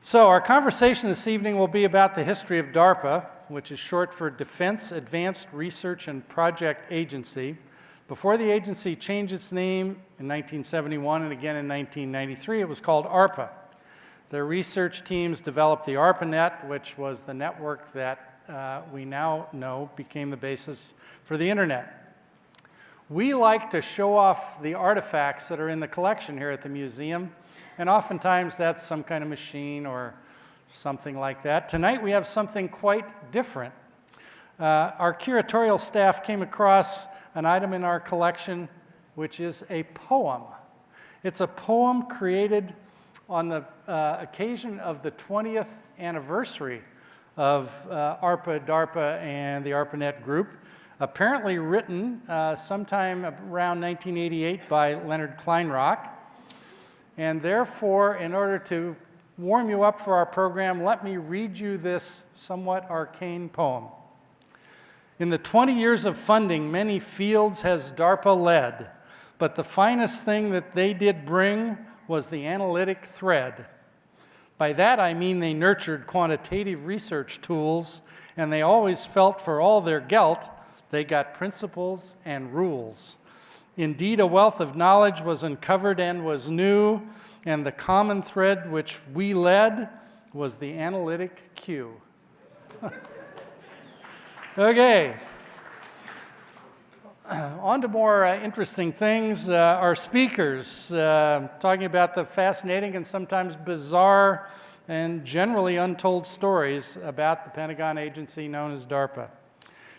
So our conversation this evening will be about the history of DARPA, which is short for Defense Advanced Research and Project Agency. Before the agency changed its name in 1971 and again in 1993, it was called ARPA. Their research teams developed the ARPANET, which was the network that we now know became the basis for the internet. We like to show off the artifacts that are in the collection here at the museum, and oftentimes that's some kind of machine or something like that. Tonight we have something quite different. Our curatorial staff came across an item in our collection which is a poem. It's a poem created on the occasion of the 20th anniversary of ARPA, DARPA, and the ARPANET group, apparently written sometime around 1988 by Leonard Kleinrock. And therefore, in order to warm you up for our program, let me read you this somewhat arcane poem. In the 20 years of funding, many fields has DARPA led, but the finest thing that they did bring was the analytic thread. By that I mean they nurtured quantitative research tools, and they always felt for all their gelt, they got principles and rules. Indeed, a wealth of knowledge was uncovered and was new, and the common thread which we led was the analytic Q. Okay. On to more interesting things. Our speakers, talking about the fascinating and sometimes bizarre and generally untold stories about the Pentagon agency known as DARPA.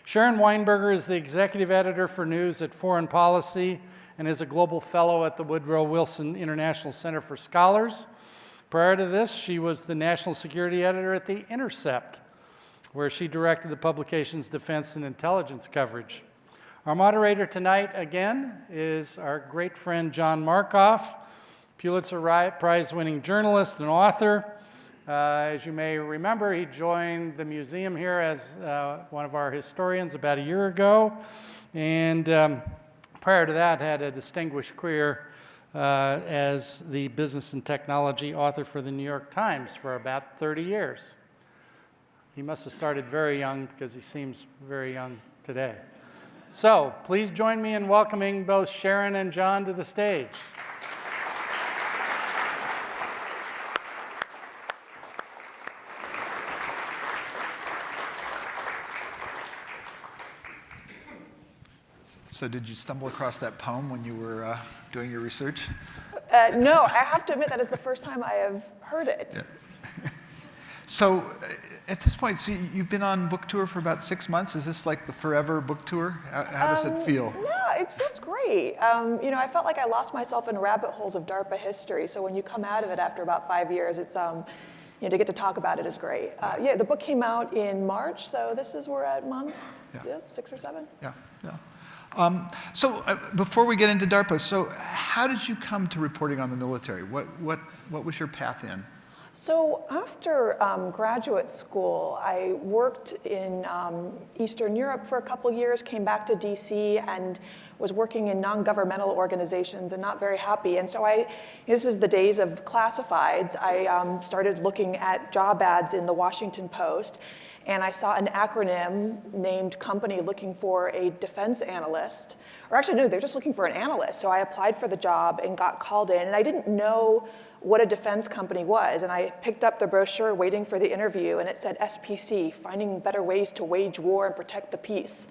Sharon Weinberger is the executive editor for news at Foreign Policy and is a global fellow at the Woodrow Wilson International Center for Scholars. Prior to this, she was the national security editor at The Intercept, where she directed the publication's defense and intelligence coverage. Our moderator tonight, again, is our great friend John Markoff, Pulitzer Prize-winning journalist and author. As you may remember, he joined the museum here as one of our historians about a year ago, and prior to that had a distinguished career as the business and technology author for the New York Times for about 30 years. He must have started very young because he seems very young today. So please join me in welcoming both Sharon and John to the stage. So did you stumble across that poem when you were doing your research? No, I have to admit that is the first time I have heard it. Yeah. So at this point, so you've been on book tour for about 6 months. Is this like the forever book tour? How does it feel? No, it feels great. I felt like I lost myself in rabbit holes of DARPA history. So when you come out of it after about 5 years, it's to get to talk about it is great. Yeah, the book came out in March, so we're at month 6 or 7. Yeah, yeah. So before we get into DARPA, so how did you come to reporting on the military? What was your path in? So after graduate school, I worked in Eastern Europe for a couple years, came back to DC, and was working in non-governmental organizations and not very happy. And so this is the days of classifieds, I started looking at job ads in the Washington Post, and I saw an acronym named company looking for a defense analyst. Or actually, no, they're just looking for an analyst. So I applied for the job and got called in, and I didn't know what a defense company was. And I picked up the brochure waiting for the interview, and it said SPC, Finding Better Ways to Wage War and Protect the Peace.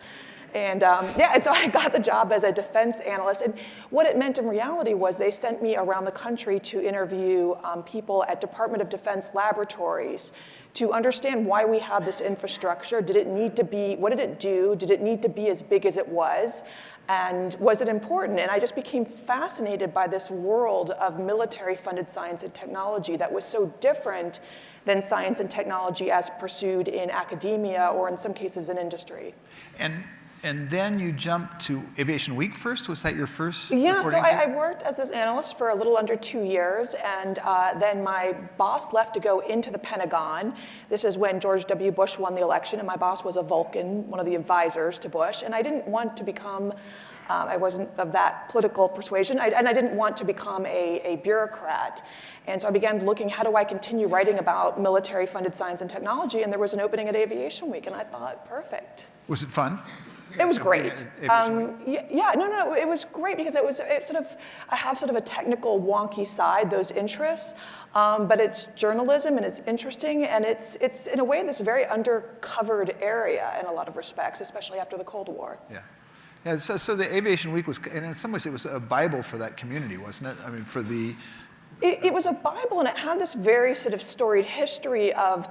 And and so I got the job as a defense analyst. And what it meant in reality was they sent me around the country to interview people at Department of Defense laboratories to understand why we had this infrastructure. Did it need to be, what did it do? Did it need to be as big as it was? And was it important? And I just became fascinated by this world of military-funded science and technology that was so different than science and technology as pursued in academia or in some cases in industry. And And then you jumped to Aviation Week first? Was that your first Yeah, so reporting I gig? worked as this analyst for a little under 2 years, and then my boss left to go into the Pentagon. This is when George W. Bush won the election, and my boss was a Vulcan, one of the advisors to Bush, and I didn't want to become, I wasn't of that political persuasion, and I didn't want to become a bureaucrat. And so I began looking, how do I continue writing about military-funded science and technology, and there was an opening at Aviation Week, and I thought, perfect. Was it fun? It was great. Aviation Yeah, no, it was great because I have sort of a technical, wonky side, those interests, but it's journalism and it's interesting and it's in a way this very undercovered area in a lot of respects, especially after the Cold War. Yeah. Yeah, so the Aviation Week was, and in some ways it was a Bible for that community, wasn't it? I mean, for the... It was a Bible, and it had this very sort of storied history of,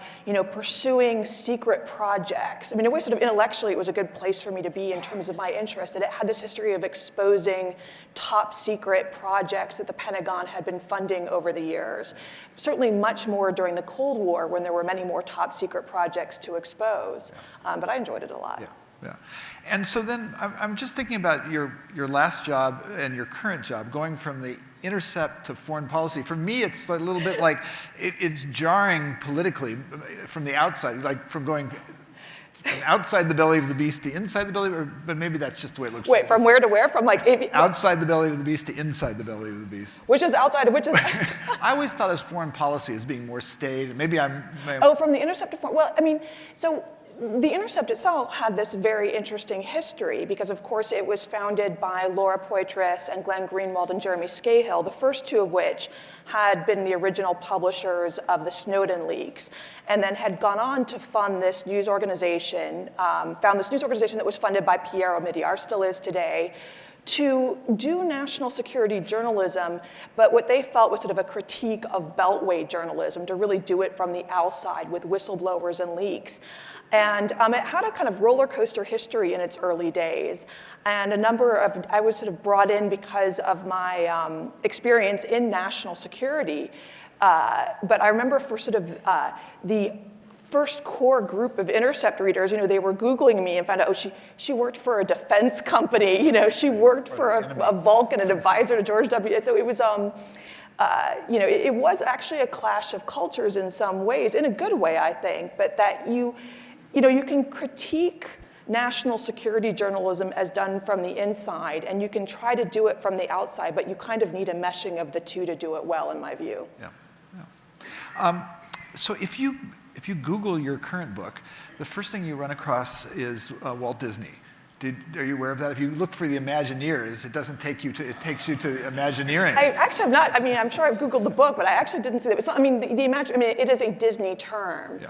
pursuing secret projects. I mean, in a way, sort of intellectually, it was a good place for me to be in terms of my interest, that it had this history of exposing top secret projects that the Pentagon had been funding over the years. Certainly much more during the Cold War, when there were many more top secret projects to expose. But I enjoyed it a lot. Yeah. Yeah. And so then I'm just thinking about your last job and your current job, going from the intercept to foreign policy. For me, it's a little bit like it's jarring politically from the outside, like from going from outside the belly of the beast to inside the belly, but maybe that's just the way it looks. Wait, from where to where? From like outside the belly of the beast to inside the belly of the beast. Which is outside of which is? I always thought of foreign policy as being more staid. Maybe I'm. Oh, from the intercept to foreign. Well, I mean, so. The Intercept itself had this very interesting history because, of course, it was founded by Laura Poitras and Glenn Greenwald and Jeremy Scahill, the first two of which had been the original publishers of the Snowden leaks, and then had gone on to fund this news organization, that was funded by Pierre Omidyar, still is today, to do national security journalism, but what they felt was sort of a critique of beltway journalism, to really do it from the outside with whistleblowers and leaks. And it had a kind of roller coaster history in its early days. And I was sort of brought in because of my experience in national security. But I remember for sort of the first core group of Intercept readers, they were Googling me and found out, she worked for a defense company, she worked for a Vulcan, an advisor to George W. So it was, it was actually a clash of cultures in some ways, in a good way, I think, but that you can critique national security journalism as done from the inside, and you can try to do it from the outside, but you kind of need a meshing of the two to do it well, in my view. Yeah. So if you Google your current book, the first thing you run across is Walt Disney. Are you aware of that? If you look for the Imagineers, it doesn't take you to, it takes you to Imagineering. I actually have not, I'm sure I've Googled the book, but I actually didn't see that. It's not, it is a Disney term. Yeah.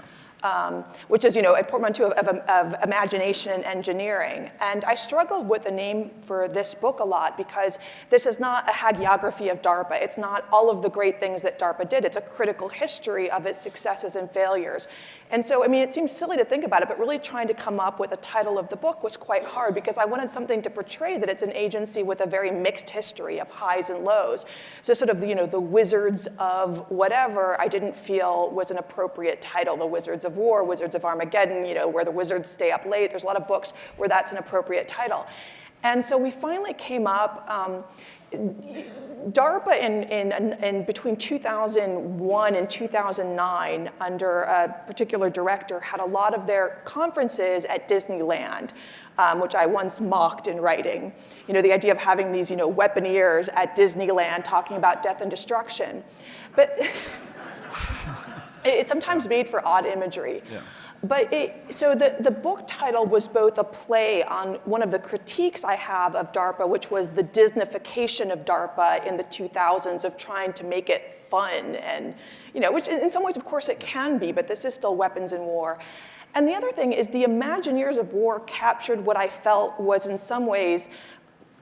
Which is, a portmanteau of imagination and engineering. And I struggled with the name for this book a lot because this is not a hagiography of DARPA. It's not all of the great things that DARPA did. It's a critical history of its successes and failures. And so, it seems silly to think about it, but really trying to come up with a title of the book was quite hard because I wanted something to portray that it's an agency with a very mixed history of highs and lows. So sort of, the Wizards of whatever I didn't feel was an appropriate title. The Wizards of War, Wizards of Armageddon, where the wizards stay up late. There's a lot of books where that's an appropriate title. And so we finally came up, DARPA in between 2001 and 2009, under a particular director, had a lot of their conferences at Disneyland, which I once mocked in writing. The idea of having these, weaponeers at Disneyland talking about death and destruction. But it's sometimes made for odd imagery. Yeah. But so the book title was both a play on one of the critiques I have of DARPA, which was the Disneyfication of DARPA in the 2000s of trying to make it fun, and which in some ways, of course, it can be, but this is still weapons in war. And the other thing is the Imagineers of War captured what I felt was in some ways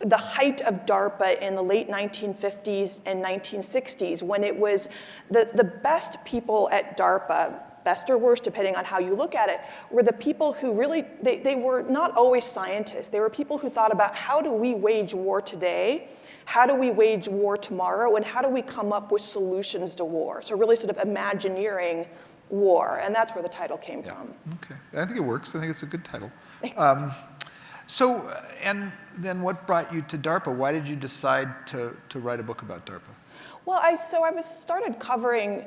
the height of DARPA in the late 1950s and 1960s, when it was the best people at DARPA, best or worst, depending on how you look at it, were the people who really, they were not always scientists. They were people who thought about how do we wage war today, how do we wage war tomorrow, and how do we come up with solutions to war? So really sort of Imagineering war, and that's where the title came from. Okay, I think it works. I think it's a good title. So, and then what brought you to DARPA? Why did you decide to write a book about DARPA? Well, I started covering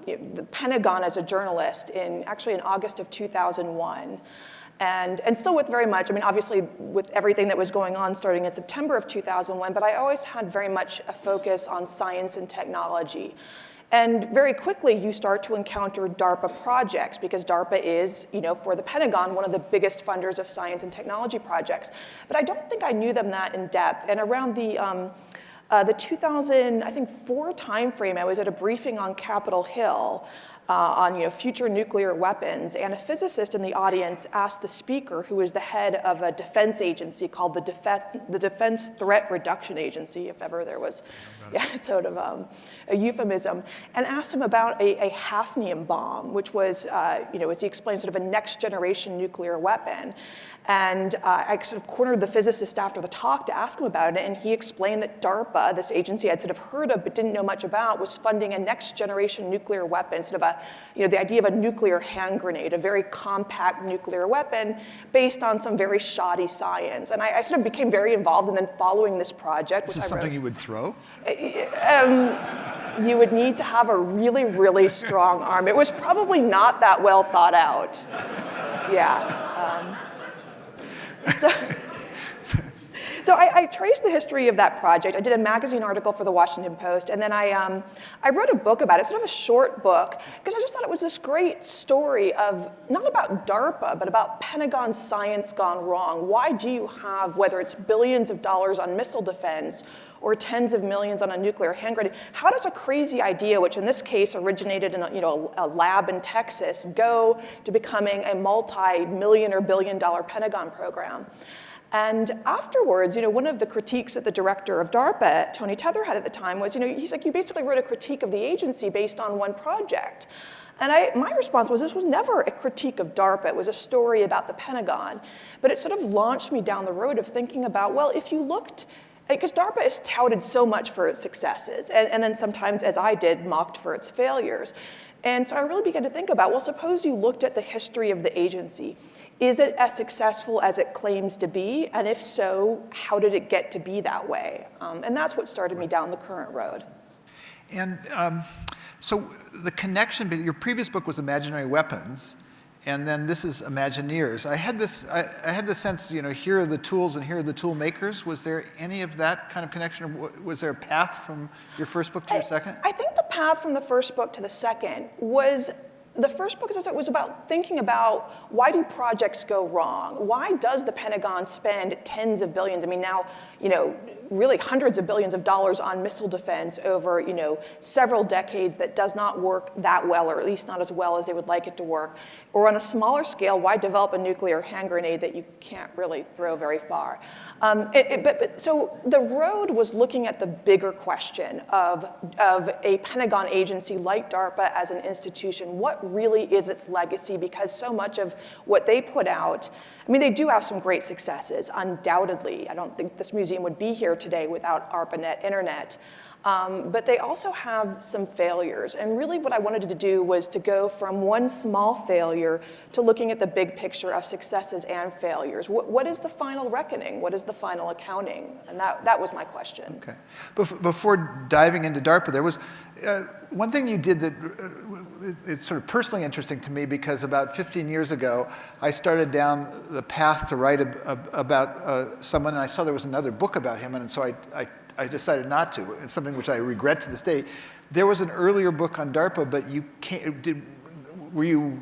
the Pentagon as a journalist actually in August of 2001. And still with very much, I mean, obviously with everything that was going on starting in September of 2001, but I always had very much a focus on science and technology. And very quickly, you start to encounter DARPA projects, because DARPA is, for the Pentagon, one of the biggest funders of science and technology projects. But I don't think I knew them that in depth. And around the 2004 timeframe, I was at a briefing on Capitol Hill on future nuclear weapons, and a physicist in the audience asked the speaker, who was the head of a defense agency called the Defense Threat Reduction Agency, if ever there was sort of a euphemism, and asked him about a hafnium bomb, which was, as he explained, sort of a next generation nuclear weapon. And I sort of cornered the physicist after the talk to ask him about it, and he explained that DARPA, this agency I'd sort of heard of but didn't know much about, was funding a next generation nuclear weapon, sort of the idea of a nuclear hand grenade, a very compact nuclear weapon based on some very shoddy science. And I sort of became very involved in then following this project. Is this something you would throw? You would need to have a really, really strong arm. It was probably not that well thought out. Yeah. So I traced the history of that project. I did a magazine article for the Washington Post, and then I wrote a book about it, sort of a short book, because I just thought it was this great story of, not about DARPA, but about Pentagon science gone wrong. Why do you have, whether it's billions of dollars on missile defense or tens of millions on a nuclear hand grenade, how does a crazy idea, which in this case originated in a lab in Texas, go to becoming a multi-million or billion-dollar Pentagon program? And afterwards, one of the critiques that the director of DARPA, Tony Tether, had at the time was, he's like, you basically wrote a critique of the agency based on one project. And my response was, this was never a critique of DARPA. It was a story about the Pentagon. But it sort of launched me down the road of thinking about, well, if you looked, because DARPA is touted so much for its successes, and then sometimes, as I did, mocked for its failures. And so I really began to think about, well, suppose you looked at the history of the agency. Is it as successful as it claims to be? And if so, how did it get to be that way? And that's what started me down the current road. And so the connection, your previous book was Imaginary Weapons, and then this is Imagineers. I had the sense, here are the tools and here are the tool makers. Was there any of that kind of connection? Or was there a path from your first book to your second? I think the path from the first book to the second was, the first book was about thinking about, why do projects go wrong? Why does the Pentagon spend tens of billions, I mean now, really hundreds of billions of dollars on missile defense over, several decades that does not work that well, or at least not as well as they would like it to work? Or on a smaller scale, why develop a nuclear hand grenade that you can't really throw very far? So the road was looking at the bigger question of a Pentagon agency like DARPA as an institution. What really is its legacy? Because so much of what they put out, I mean, they do have some great successes, undoubtedly. I don't think this museum would be here today without ARPANET Internet. But they also have some failures. And really what I wanted to do was to go from one small failure to looking at the big picture of successes and failures. What is the final reckoning? What is the final accounting? And that was my question. Okay. Before diving into DARPA, there was one thing you did that it's sort of personally interesting to me, because about 15 years ago, I started down the path to write about someone, and I saw there was another book about him, and so I decided not to. It's something which I regret to this day. There was an earlier book on DARPA, but you can't. Were you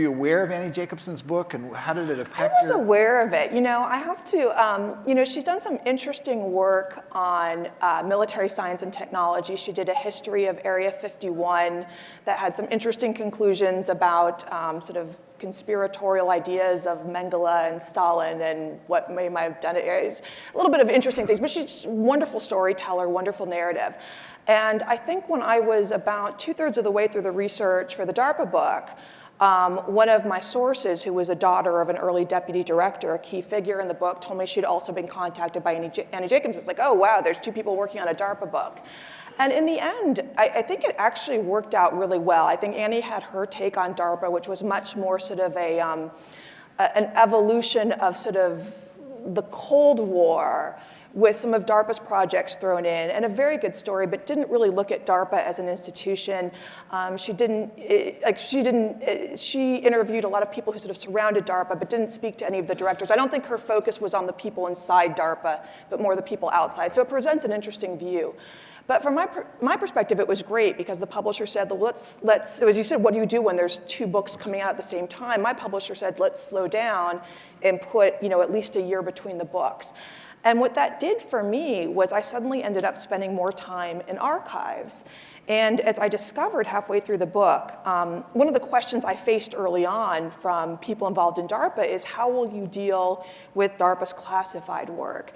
aware of Annie Jacobson's book, and how did it affect you? I was aware of it. I have to. She's done some interesting work on military science and technology. She did a history of Area 51 that had some interesting conclusions about sort of conspiratorial ideas of Mengele and Stalin and what they might have done it. It's a little bit of interesting things, but she's a wonderful storyteller, wonderful narrative. And I think when I was about 2/3 of the way through the research for the DARPA book, one of my sources, who was a daughter of an early deputy director, a key figure in the book, told me she'd also been contacted by Annie Jacobs. It's like, oh wow, there's two people working on a DARPA book. And in the end, I think it actually worked out really well. I think Annie had her take on DARPA, which was much more sort of an evolution of sort of the Cold War with some of DARPA's projects thrown in, and a very good story, but didn't really look at DARPA as an institution. She interviewed a lot of people who sort of surrounded DARPA, but didn't speak to any of the directors. I don't think her focus was on the people inside DARPA, but more the people outside. So it presents an interesting view. But from my perspective, it was great because the publisher said, well, let's, as you said, what do you do when there's 2 books coming out at the same time? My publisher said, let's slow down and put, at least a year between the books. And what that did for me was I suddenly ended up spending more time in archives. And as I discovered halfway through the book, one of the questions I faced early on from people involved in DARPA is how will you deal with DARPA's classified work?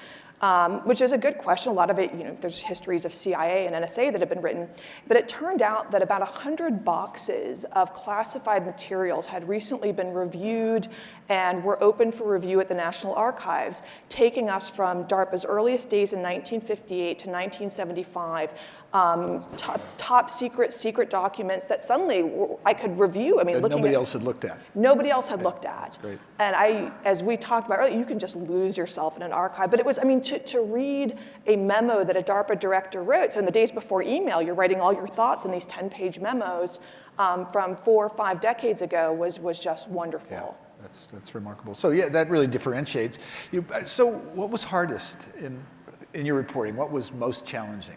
Which is a good question. A lot of it, there's histories of CIA and NSA that have been written. But it turned out that about 100 boxes of classified materials had recently been reviewed and were open for review at the National Archives, taking us from DARPA's earliest days in 1958 to 1975, top secret documents that suddenly I could review. I mean, that nobody else had looked at. Nobody else had looked at. That's great. And as we talked about earlier, you can just lose yourself in an archive. But it was, to read a memo that a DARPA director wrote, so in the days before email, you're writing all your thoughts in these 10-page memos from 4 or 5 decades ago was just wonderful. Yeah. That's remarkable. So yeah, that really differentiates you. So what was hardest in your reporting? What was most challenging?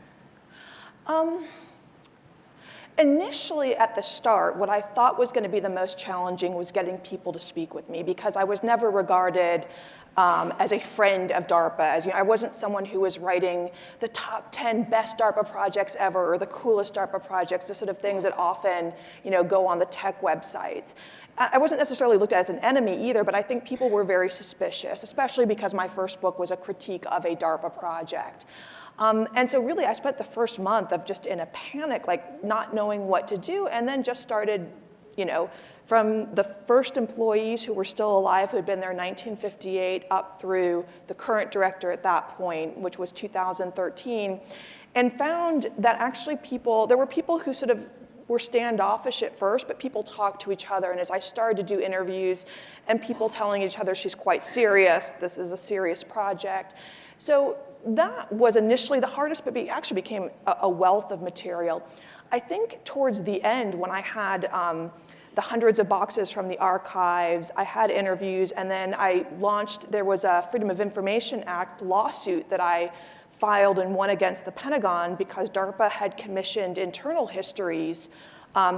Initially at the start, what I thought was going to be the most challenging was getting people to speak with me because I was never regarded as a friend of DARPA. I wasn't someone who was writing the top 10 best DARPA projects ever or the coolest DARPA projects, the sort of things that often go on the tech websites. I wasn't necessarily looked at as an enemy either, but I think people were very suspicious, especially because my first book was a critique of a DARPA project. And so really I spent the first month of just in a panic, like not knowing what to do, and then just started, from the first employees who were still alive, who had been there in 1958, up through the current director at that point, which was 2013, and found that actually there were people who sort of were standoffish at first, but people talked to each other. And as I started to do interviews and people telling each other, she's quite serious, this is a serious project. So that was initially the hardest, but actually became a wealth of material. I think towards the end, when I had the hundreds of boxes from the archives, I had interviews, and then there was a Freedom of Information Act lawsuit that I filed and won against the Pentagon because DARPA had commissioned internal histories.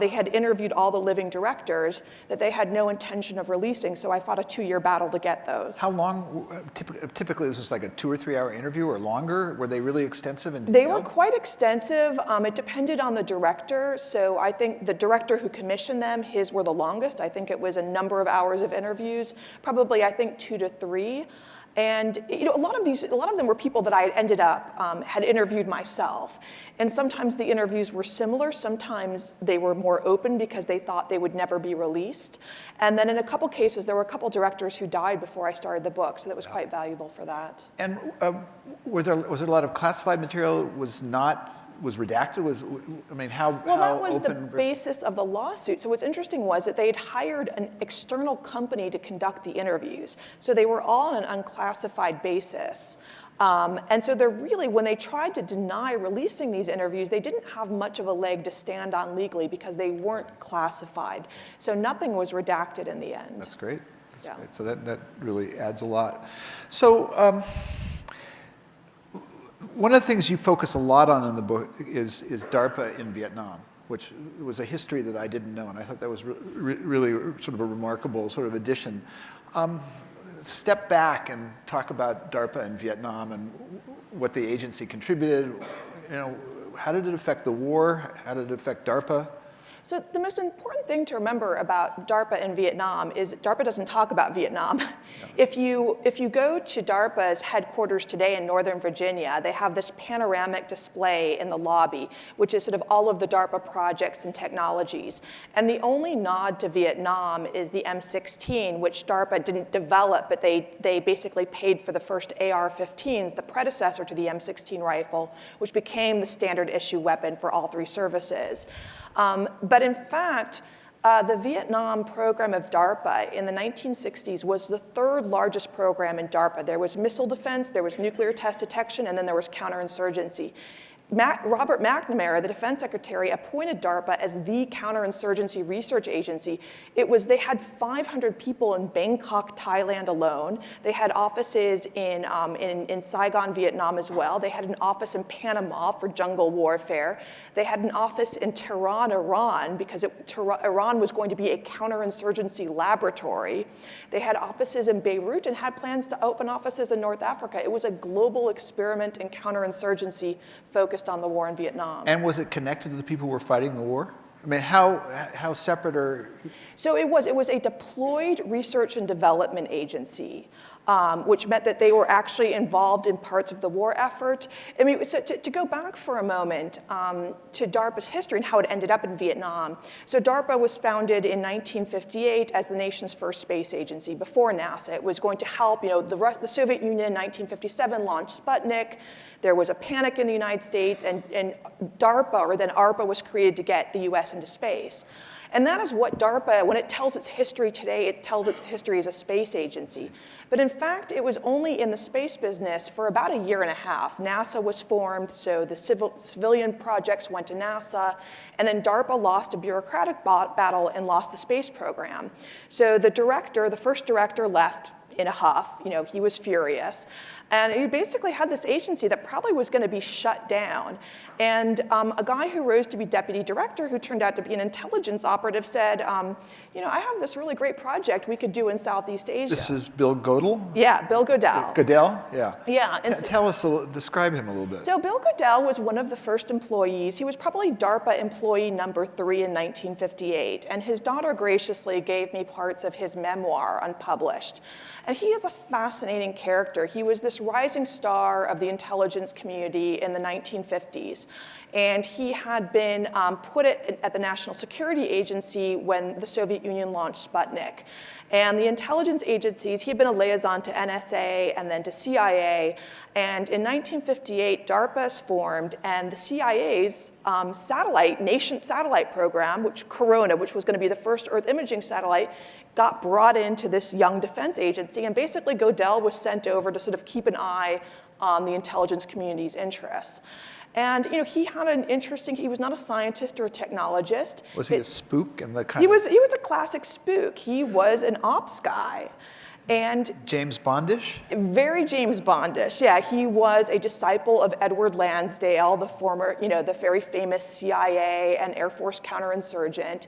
They had interviewed all the living directors that they had no intention of releasing, so I fought a 2-year battle to get those. How long, typically was this like a 2 or 3 hour interview or longer? Were they really extensive and detailed? They were quite extensive. It depended on the director, so I think the director who commissioned them, his were the longest. I think it was a number of hours of interviews, probably I think 2 to 3. And a lot of them were people that I ended up had interviewed myself. And sometimes the interviews were similar. Sometimes they were more open because they thought they would never be released. And then in a couple cases, there were a couple directors who died before I started the book, so that was quite valuable for that. And was there a lot of classified material was redacted? How that was open the basis of the lawsuit. So what's interesting was that they had hired an external company to conduct the interviews. So they were all on an unclassified basis. And so they're really, when they tried to deny releasing these interviews, they didn't have much of a leg to stand on legally because they weren't classified. So nothing was redacted in the end. That's great. That's great. So that really adds a lot. So one of the things you focus a lot on in the book is DARPA in Vietnam, which was a history that I didn't know, and I thought that was really sort of a remarkable sort of addition. Step back and talk about DARPA in Vietnam and what the agency contributed. How did it affect the war? How did it affect DARPA? So the most important thing to remember about DARPA in Vietnam is DARPA doesn't talk about Vietnam. No. If you go to DARPA's headquarters today in Northern Virginia, they have this panoramic display in the lobby, which is sort of all of the DARPA projects and technologies. And the only nod to Vietnam is the M16, which DARPA didn't develop, but they basically paid for the first AR-15s, the predecessor to the M16 rifle, which became the standard issue weapon for all 3 services. But in fact, The Vietnam program of DARPA in the 1960s was the third largest program in DARPA. There was missile defense, there was nuclear test detection, and then there was counterinsurgency. Robert McNamara, the defense secretary, appointed DARPA as the counterinsurgency research agency. They had 500 people in Bangkok, Thailand alone. They had offices in Saigon, Vietnam as well. They had an office in Panama for jungle warfare. They had an office in Tehran, Iran, because Iran was going to be a counterinsurgency laboratory. They had offices in Beirut and had plans to open offices in North Africa. It was a global experiment in counterinsurgency focused on the war in Vietnam. And was it connected to the people who were fighting the war? I mean, how separate are... So it was a deployed research and development agency, which meant that they were actually involved in parts of the war effort. I mean, so to go back for a moment to DARPA's history and how it ended up in Vietnam. So DARPA was founded in 1958 as the nation's first space agency before NASA. It was going to help, the Soviet Union in 1957 launched Sputnik. There was a panic in the United States, and DARPA, or then ARPA, was created to get the US into space. And that is what DARPA, when it tells its history today, it tells its history as a space agency. But in fact, it was only in the space business for about a year and a half. NASA was formed, so the civilian projects went to NASA, and then DARPA lost a bureaucratic battle and lost the space program. So the first director left in a huff. He was furious. And he basically had this agency that probably was going to be shut down. And a guy who rose to be deputy director, who turned out to be an intelligence operative, said, I have this really great project we could do in Southeast Asia. This is Bill Godel? Yeah, Bill Godel. Godel, yeah. Yeah. And describe him a little bit. So Bill Godel was one of the first employees. He was probably DARPA employee number 3 in 1958. And his daughter graciously gave me parts of his memoir unpublished. And he is a fascinating character. He was this rising star of the intelligence community in the 1950s. And he had been put at the National Security Agency when the Soviet Union launched Sputnik. And the intelligence agencies, he had been a liaison to NSA and then to CIA. And in 1958, DARPA is formed, and the CIA's nation satellite program, Corona, which was going to be the first Earth imaging satellite, got brought into this young defense agency. And basically, Godel was sent over to sort of keep an eye on the intelligence community's interests. And he had he was not a scientist or a technologist. Was he a spook in the kind He was a classic spook. He was an ops guy. And James Bondish? Very James Bondish, yeah. He was a disciple of Edward Lansdale, the former, the very famous CIA and Air Force counterinsurgent.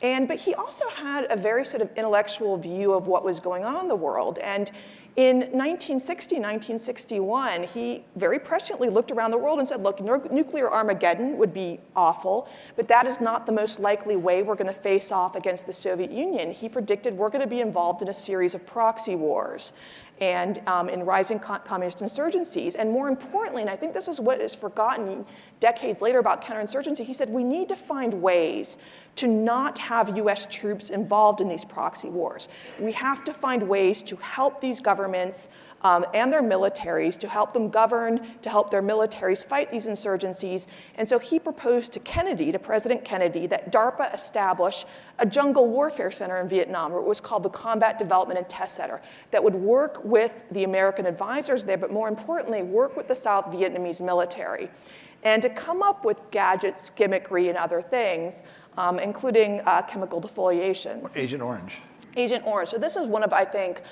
But he also had a very sort of intellectual view of what was going on in the world. And in 1960, 1961, he very presciently looked around the world and said, look, nuclear Armageddon would be awful, but that is not the most likely way we're going to face off against the Soviet Union. He predicted we're going to be involved in a series of proxy wars and in rising communist insurgencies. And more importantly, and I think this is what is forgotten decades later about counterinsurgency, he said we need to find ways to not have US troops involved in these proxy wars. We have to find ways to help these governments and their militaries, to help them govern, to help their militaries fight these insurgencies. And so he proposed to President Kennedy, that DARPA establish a jungle warfare center in Vietnam, or it was called the Combat Development and Test Center, that would work with the American advisors there, but more importantly, work with the South Vietnamese military. And to come up with gadgets, gimmickry, and other things, including chemical defoliation. Agent Orange. Agent Orange. So this is one of, I think,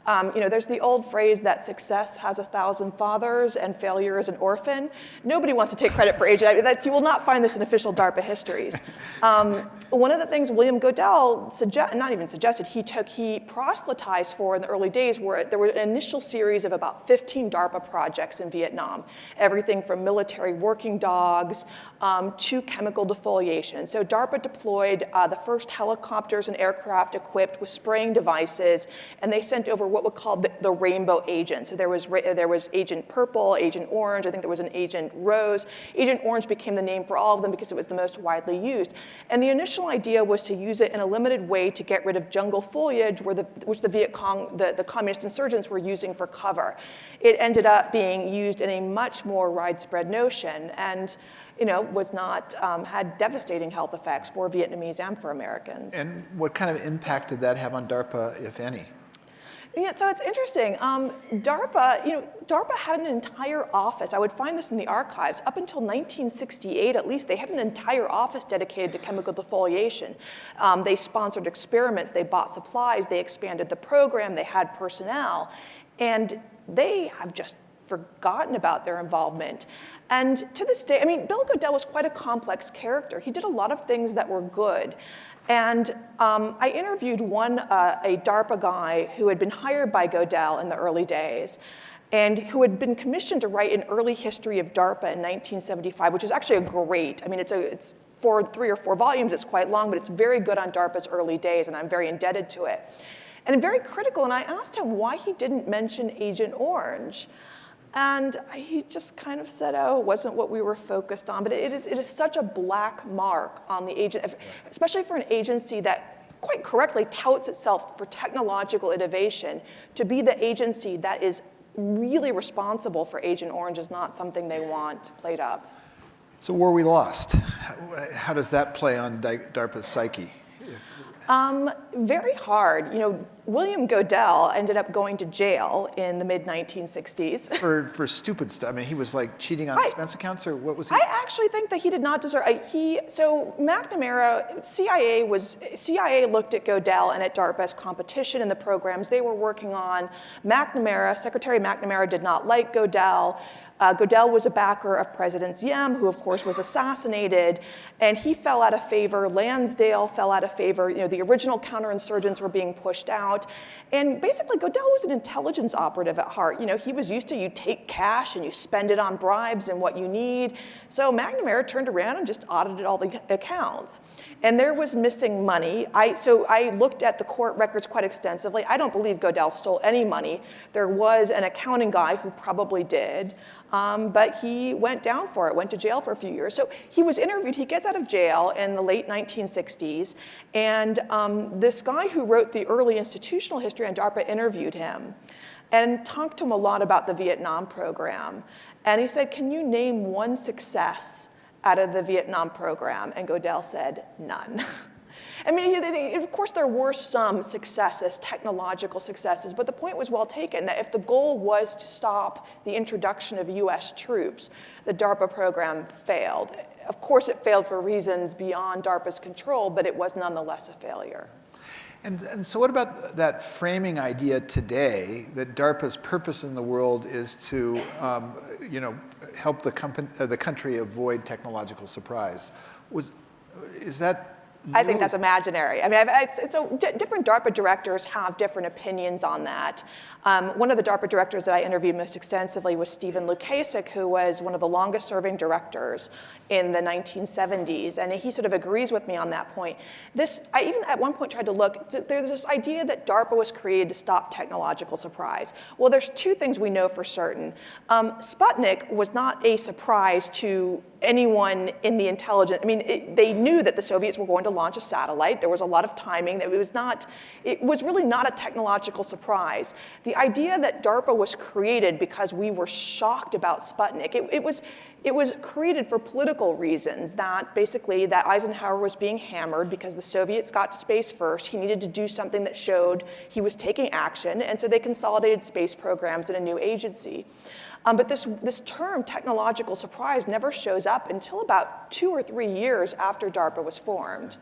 there's the old phrase that success has 1,000 fathers and failure is an orphan. Nobody wants to take credit for Agent. You will not find this in official DARPA histories. One of the things William Godel he proselytized for in the early days were there were an initial series of about 15 DARPA projects in Vietnam. Everything from military working dogs to chemical defoliation. So DARPA deployed the first helicopters and aircraft equipped with spraying devices, and they sent over what we call the rainbow agent. So there was Agent Purple, Agent Orange, I think there was an Agent Rose. Agent Orange became the name for all of them because it was the most widely used. And the initial idea was to use it in a limited way to get rid of jungle foliage which the Viet Cong, the communist insurgents were using for cover. It ended up being used in a much more widespread notion and was not, had devastating health effects for Vietnamese and for Americans. And what kind of impact did that have on DARPA, if any? Yeah, so it's interesting. DARPA had an entire office. I would find this in the archives. Up until 1968, at least, they had an entire office dedicated to chemical defoliation. They sponsored experiments, they bought supplies, they expanded the program, they had personnel, and they have just forgotten about their involvement. And to this day, Bill Godel was quite a complex character. He did a lot of things that were good. And I interviewed a DARPA guy who had been hired by Godel in the early days and who had been commissioned to write an early history of DARPA in 1975, which is actually it's 3 or 4 volumes, it's quite long, but it's very good on DARPA's early days, and I'm very indebted to it. And very critical, and I asked him why he didn't mention Agent Orange. And he just kind of said, oh, it wasn't what we were focused on. But it is such a black mark on the agent, especially for an agency that quite correctly touts itself for technological innovation. To be the agency that is really responsible for Agent Orange is not something they want played up. So war we lost. How does that play on DARPA's psyche? Very hard. William Godel ended up going to jail in the mid-1960s. For stupid stuff. He was like cheating on expense accounts, or what was he? I actually think that he did not deserve. So McNamara, CIA looked at Godel and at DARPA as competition in the programs they were working on. Secretary McNamara did not like Godel. Godel was a backer of President Diem, who of course was assassinated, and he fell out of favor. Lansdale fell out of favor. The original counterinsurgents were being pushed out. And basically, Godel was an intelligence operative at heart. He was used to you take cash and you spend it on bribes and what you need. So McNamara turned around and just audited all the accounts. And there was missing money. So I looked at the court records quite extensively. I don't believe Godel stole any money. There was an accounting guy who probably did. But he went down for it, went to jail for a few years. So he was interviewed. He gets out of jail in the late 1960s. And this guy who wrote the early institutional history on DARPA interviewed him and talked to him a lot about the Vietnam program. And he said, can you name one success out of the Vietnam program? And Godel said, none. Of course, there were some successes, technological successes, but the point was well taken that if the goal was to stop the introduction of US troops, the DARPA program failed. Of course, it failed for reasons beyond DARPA's control, but it was nonetheless a failure. And so what about that framing idea today that DARPA's purpose in the world is to help the country avoid technological surprise? Is that I think that's imaginary. Different DARPA directors have different opinions on that. One of the DARPA directors that I interviewed most extensively was Stephen Lukasik, who was one of the longest serving directors in the 1970s, and he sort of agrees with me on that point. I even at one point tried to look, there's this idea that DARPA was created to stop technological surprise. Well, there's 2 things we know for certain. Sputnik was not a surprise to anyone in the intelligence. They knew that the Soviets were going to launch a satellite. There was a lot of timing. It was really not a technological surprise. The idea that DARPA was created because we were shocked about Sputnik, it was created for political reasons, that basically that Eisenhower was being hammered because the Soviets got to space first. He needed to do something that showed he was taking action, and so they consolidated space programs in a new agency. But this term, technological surprise, never shows up until about 2 or 3 years after DARPA was formed.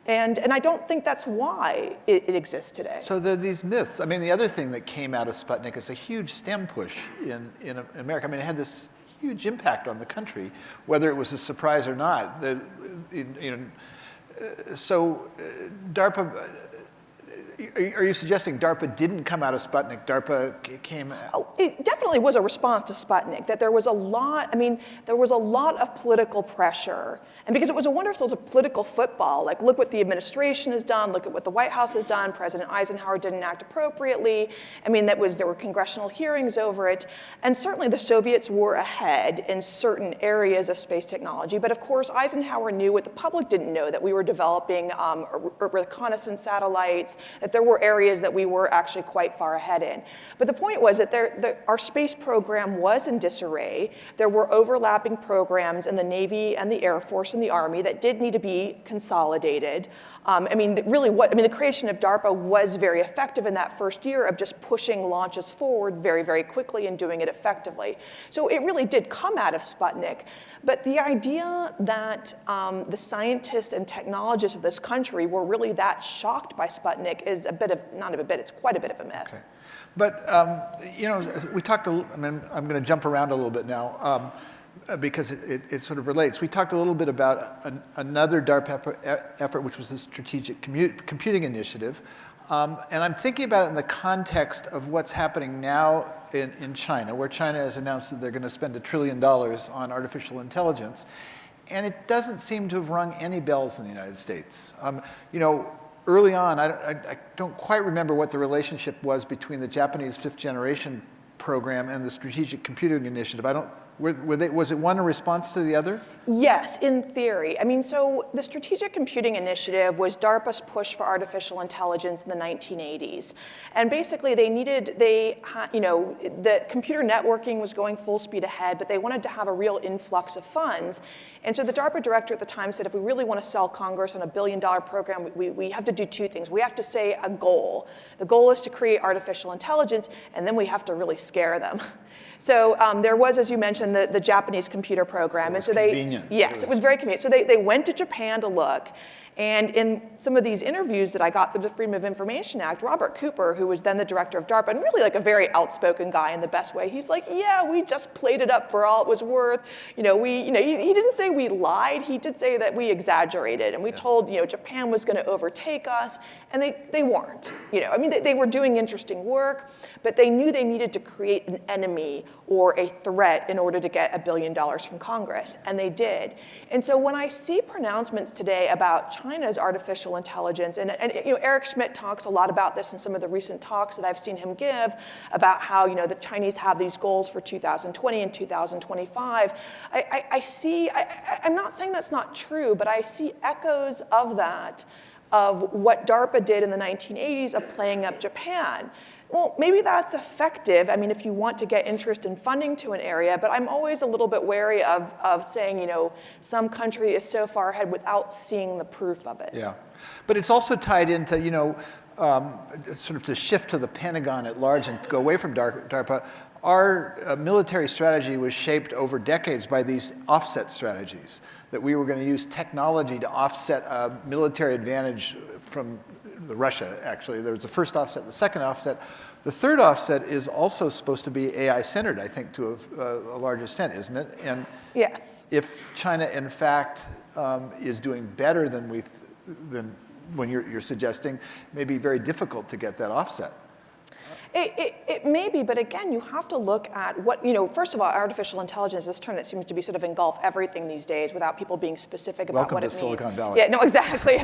And I don't think that's why it exists today. So there are these myths. The other thing that came out of Sputnik is a huge STEM push in America. It had this huge impact on the country, whether it was a surprise or not. So DARPA, are you suggesting DARPA didn't come out of Sputnik? DARPA came out? Oh, it definitely was a response to Sputnik, that there was a lot, there was a lot of political pressure. And because it was a wonderful political football, like look what the administration has done, look at what the White House has done, President Eisenhower didn't act appropriately. There were congressional hearings over it. And certainly the Soviets were ahead in certain areas of space technology. But of course, Eisenhower knew what the public didn't know, that we were developing reconnaissance satellites, that there were areas that we were actually quite far ahead in. But the point was that our space program was in disarray. There were overlapping programs in the Navy and the Air Force and the Army that did need to be consolidated. The creation of DARPA was very effective in that first year of just pushing launches forward very, very quickly and doing it effectively. So it really did come out of Sputnik. But the idea that the scientists and technologists of this country were really that shocked by Sputnik is it's quite a bit of a myth. Okay. But, we talked, I'm going to jump around a little bit now because it sort of relates. We talked a little bit about another DARPA effort, which was the Strategic Computing Initiative. And I'm thinking about it in the context of what's happening now in China, where China has announced that they're going to spend $1 trillion on artificial intelligence. And it doesn't seem to have rung any bells in the United States. Early on, I don't quite remember what the relationship was between the Japanese fifth generation program and the Strategic Computing Initiative. Was it one a response to the other? Yes, in theory. So the Strategic Computing Initiative was DARPA's push for artificial intelligence in the 1980s. And basically the computer networking was going full speed ahead, but they wanted to have a real influx of funds. And so the DARPA director at the time said, if we really want to sell Congress on $1 billion program, we have to do two things. We have to say a goal. The goal is to create artificial intelligence, and then we have to really scare them. So there was, as you mentioned, the Japanese computer program. So it was convenient. Yes, it was very convenient. So they went to Japan to look. And in some of these interviews that I got through the Freedom of Information Act, Robert Cooper, who was then the director of DARPA, and really like a very outspoken guy in the best way, he's like, yeah, we just played it up for all it was worth. He didn't say we lied. He did say that we exaggerated, and we told Japan was going to overtake us, and they weren't. They were doing interesting work, but they knew they needed to create an enemy or a threat in order to get $1 billion from Congress, and they did. And so when I see pronouncements today about China's artificial intelligence, and Eric Schmidt talks a lot about this in some of the recent talks that I've seen him give about how the Chinese have these goals for 2020 and 2025. I'm not saying that's not true, but I see echoes of that, of what DARPA did in the 1980s of playing up Japan. Well, maybe that's effective, if you want to get interest in funding to an area, but I'm always a little bit wary of saying, some country is so far ahead without seeing the proof of it. Yeah, but it's also tied into, sort of to shift to the Pentagon at large and go away from DARPA. Our military strategy was shaped over decades by these offset strategies, that we were going to use technology to offset a military advantage from Russia, actually. There was the first offset, the second offset. The third offset is also supposed to be AI-centered, I think, to a large extent, isn't it? And yes. If China, in fact, is doing better than when you're suggesting, it may be very difficult to get that offset. It may be, but again, you have to look at what, first of all, artificial intelligence, this term that seems to be sort of engulf everything these days without people being specific about what it means. Welcome to Silicon Valley. Yeah, no, exactly.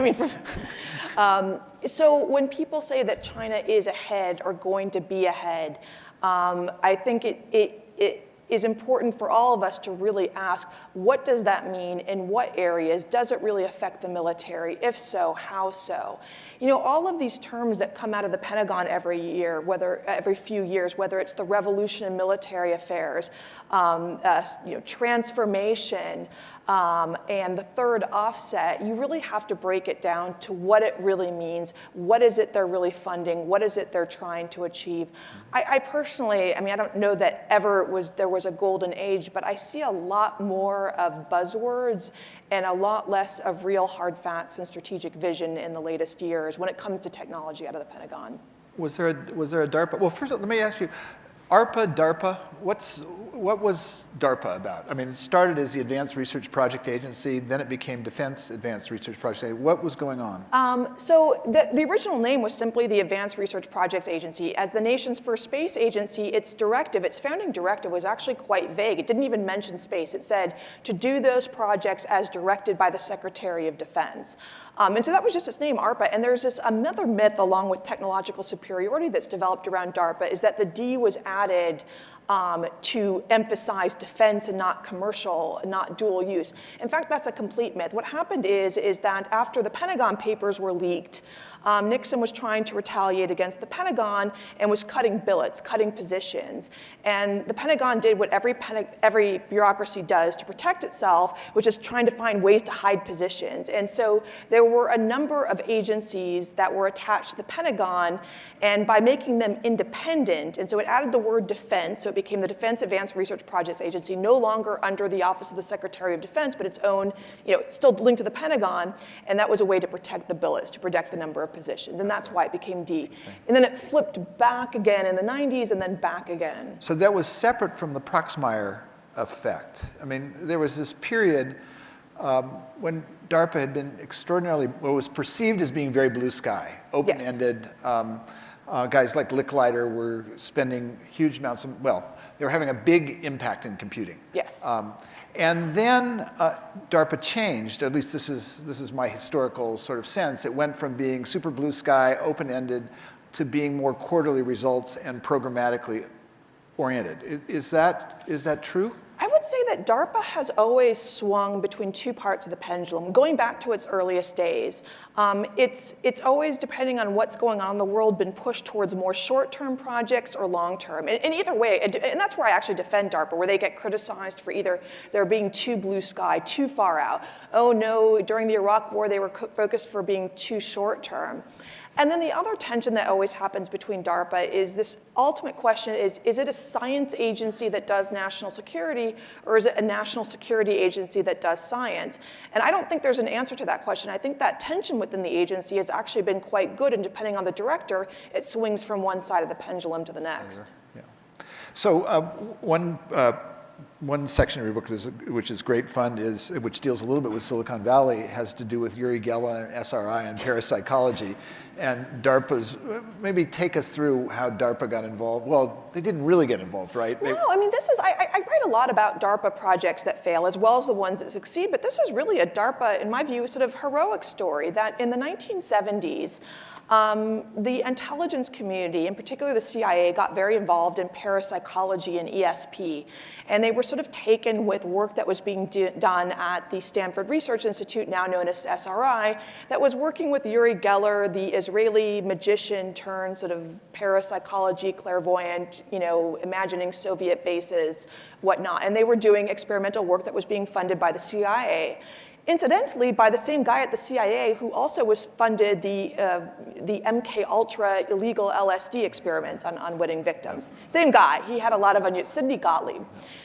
So when people say that China is ahead or going to be ahead, I think it is important for all of us to really ask, what does that mean? In what areas? Does it really affect the military? If so, how so? All of these terms that come out of the Pentagon every few years, whether it's the revolution in military affairs, transformation, and the third offset, you really have to break it down to what it really means. What is it they're really funding? What is it they're trying to achieve? I personally, I don't know that ever there was a golden age, but I see a lot more of buzzwords and a lot less of real hard facts and strategic vision in the latest years when it comes to technology out of the Pentagon. Was there a DARPA? Well, first, let me ask you, ARPA, DARPA, what what was DARPA about? I mean, it started as the Advanced Research Project Agency, then it became Defense Advanced Research Project Agency. What was going on? So the original name was simply the Advanced Research Projects Agency. As the nation's first space agency, its founding directive was actually quite vague. It didn't even mention space. It said to do those projects as directed by the Secretary of Defense. And so that was just its name, ARPA. And there's another myth along with technological superiority that's developed around DARPA is that the D was added to emphasize defense and not commercial, not dual use. In fact, that's a complete myth. What happened is that after the Pentagon papers were leaked, Nixon was trying to retaliate against the Pentagon and was cutting billets, cutting positions. And the Pentagon did what every bureaucracy does to protect itself, which is trying to find ways to hide positions. And so there were a number of agencies that were attached to the Pentagon, and by making them independent, and so it added the word defense, so it became the Defense Advanced Research Projects Agency, no longer under the Office of the Secretary of Defense, but its own, it's still linked to the Pentagon, and that was a way to protect the billets, to protect the number of positions, and that's why it became D. And then it flipped back again in the 90s and then back again. So that was separate from the Proxmire effect. I mean, there was this period when DARPA had been extraordinarily, what was perceived as being very blue sky, open-ended. Yes. Guys like Licklider were spending huge amounts of, they were having a big impact in computing. Yes. And then DARPA changed, at least this is my historical sort of sense. It went from being super blue sky, open-ended, to being more quarterly results and programmatically oriented. Is that true? I would say that DARPA has always swung between two parts of the pendulum. Going back to its earliest days, it's always, depending on what's going on in the world, been pushed towards more short-term projects or long-term. And either way, and that's where I actually defend DARPA, where they get criticized for either there being too blue sky, too far out. Oh no, during the Iraq War, they were focused for being too short-term. And then the other tension that always happens between DARPA is this ultimate question is it a science agency that does national security, or is it a national security agency that does science? And I don't think there's an answer to that question. I think that tension within the agency has actually been quite good, and depending on the director, it swings from one side of the pendulum to the next. Yeah. So one section of your book, which is great fun, which deals a little bit with Silicon Valley, has to do with Uri Geller and SRI and parapsychology. And DARPA's, maybe take us through how DARPA got involved. Well, they didn't really get involved, right? No, I mean, I write a lot about DARPA projects that fail as well as the ones that succeed, but this is really a DARPA, in my view, sort of heroic story that in the 1970s, the intelligence community, in particular the CIA, got very involved in parapsychology and ESP. And they were sort of taken with work that was being done at the Stanford Research Institute, now known as SRI, that was working with Uri Geller, the Israeli magician turned sort of parapsychology, clairvoyant, imagining Soviet bases, whatnot. And they were doing experimental work that was being funded by the CIA. Incidentally, by the same guy at the CIA who also was funded the MK Ultra illegal LSD experiments on unwitting victims. Same guy. He had a lot of Sidney Gottlieb.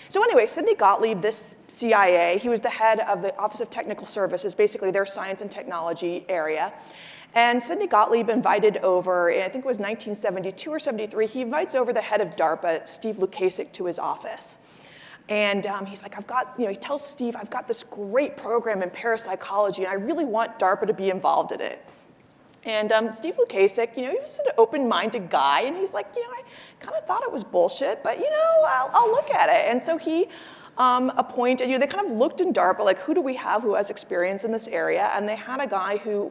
So anyway, Sidney Gottlieb, this CIA, he was the head of the Office of Technical Services, basically their science and technology area. And Sidney Gottlieb invited over, I think it was 1972 or 73, he invites over the head of DARPA, Steve Lukasik, to his office. And he's like, he tells Steve, I've got this great program in parapsychology, and I really want DARPA to be involved in it. And Steve Lukasik, he was an open-minded guy, and he's like, I kind of thought it was bullshit, but I'll look at it. And so he appointed, they kind of looked in DARPA, like, who do we have who has experience in this area? And they had a guy who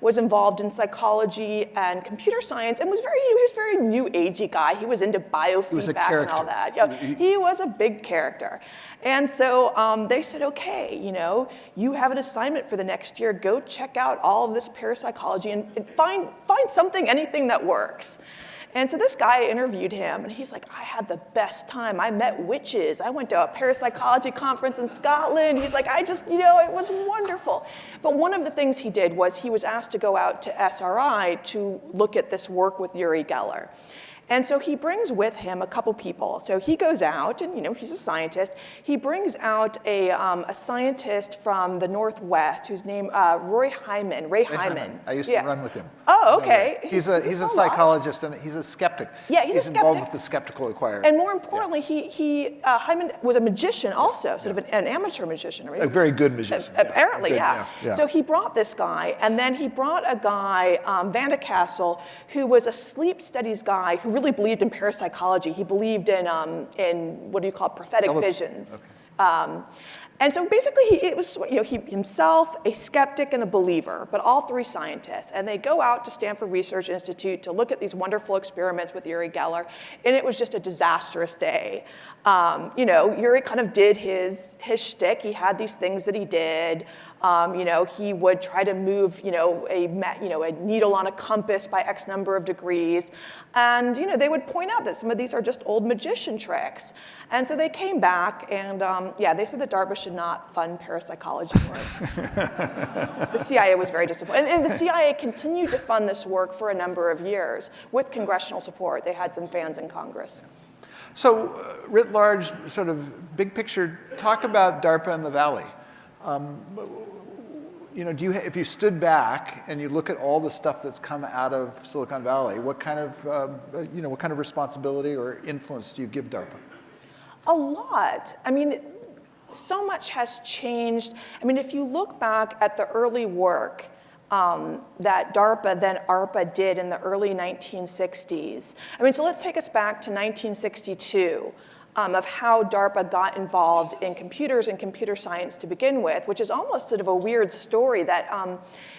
was involved in psychology and computer science and he was a very new agey guy. He was into biofeedback and all that. Yeah, he was a big character. And so they said, okay, you have an assignment for the next year. Go check out all of this parapsychology and find anything that works. And so this guy interviewed him, and he's like, I had the best time. I met witches. I went to a parapsychology conference in Scotland. He's like, it was wonderful. But one of the things he did was he was asked to go out to SRI to look at this work with Uri Geller. And so he brings with him a couple people. So he goes out, and he's a scientist. He brings out a scientist from the Northwest who's named Ray Hyman. I used to run with him. Oh, okay. He's a psychologist, and he's a skeptic. Yeah, he's a skeptic. Involved with the skeptical inquirer. And more importantly, Hyman was a magician also, sort of an amateur magician. Right? A very good magician. Apparently, yeah. So he brought this guy, and then he brought a guy, Van de Kassel, who was a sleep studies guy who really believed in parapsychology. He believed in what do you call it, prophetic visions. Okay. And so basically, it was he himself, a skeptic and a believer, but all three scientists. And they go out to Stanford Research Institute to look at these wonderful experiments with Uri Geller, and it was just a disastrous day. Uri kind of did his shtick. He had these things that he did. He would try to move, a needle on a compass by X number of degrees. And, they would point out that some of these are just old magician tricks. And so they came back, and, they said that DARPA should not fund parapsychology work. The CIA was very disappointed. And the CIA continued to fund this work for a number of years with congressional support. They had some fans in Congress. So, writ large, sort of big picture, talk about DARPA in the Valley. If you stood back and you look at all the stuff that's come out of Silicon Valley, what kind of responsibility or influence do you give DARPA? A lot. I mean, so much has changed. I mean, if you look back at the early work that DARPA, then ARPA did in the early 1960s. I mean, so let's take us back to 1962. Of how DARPA got involved in computers and computer science to begin with, which is almost sort of a weird story that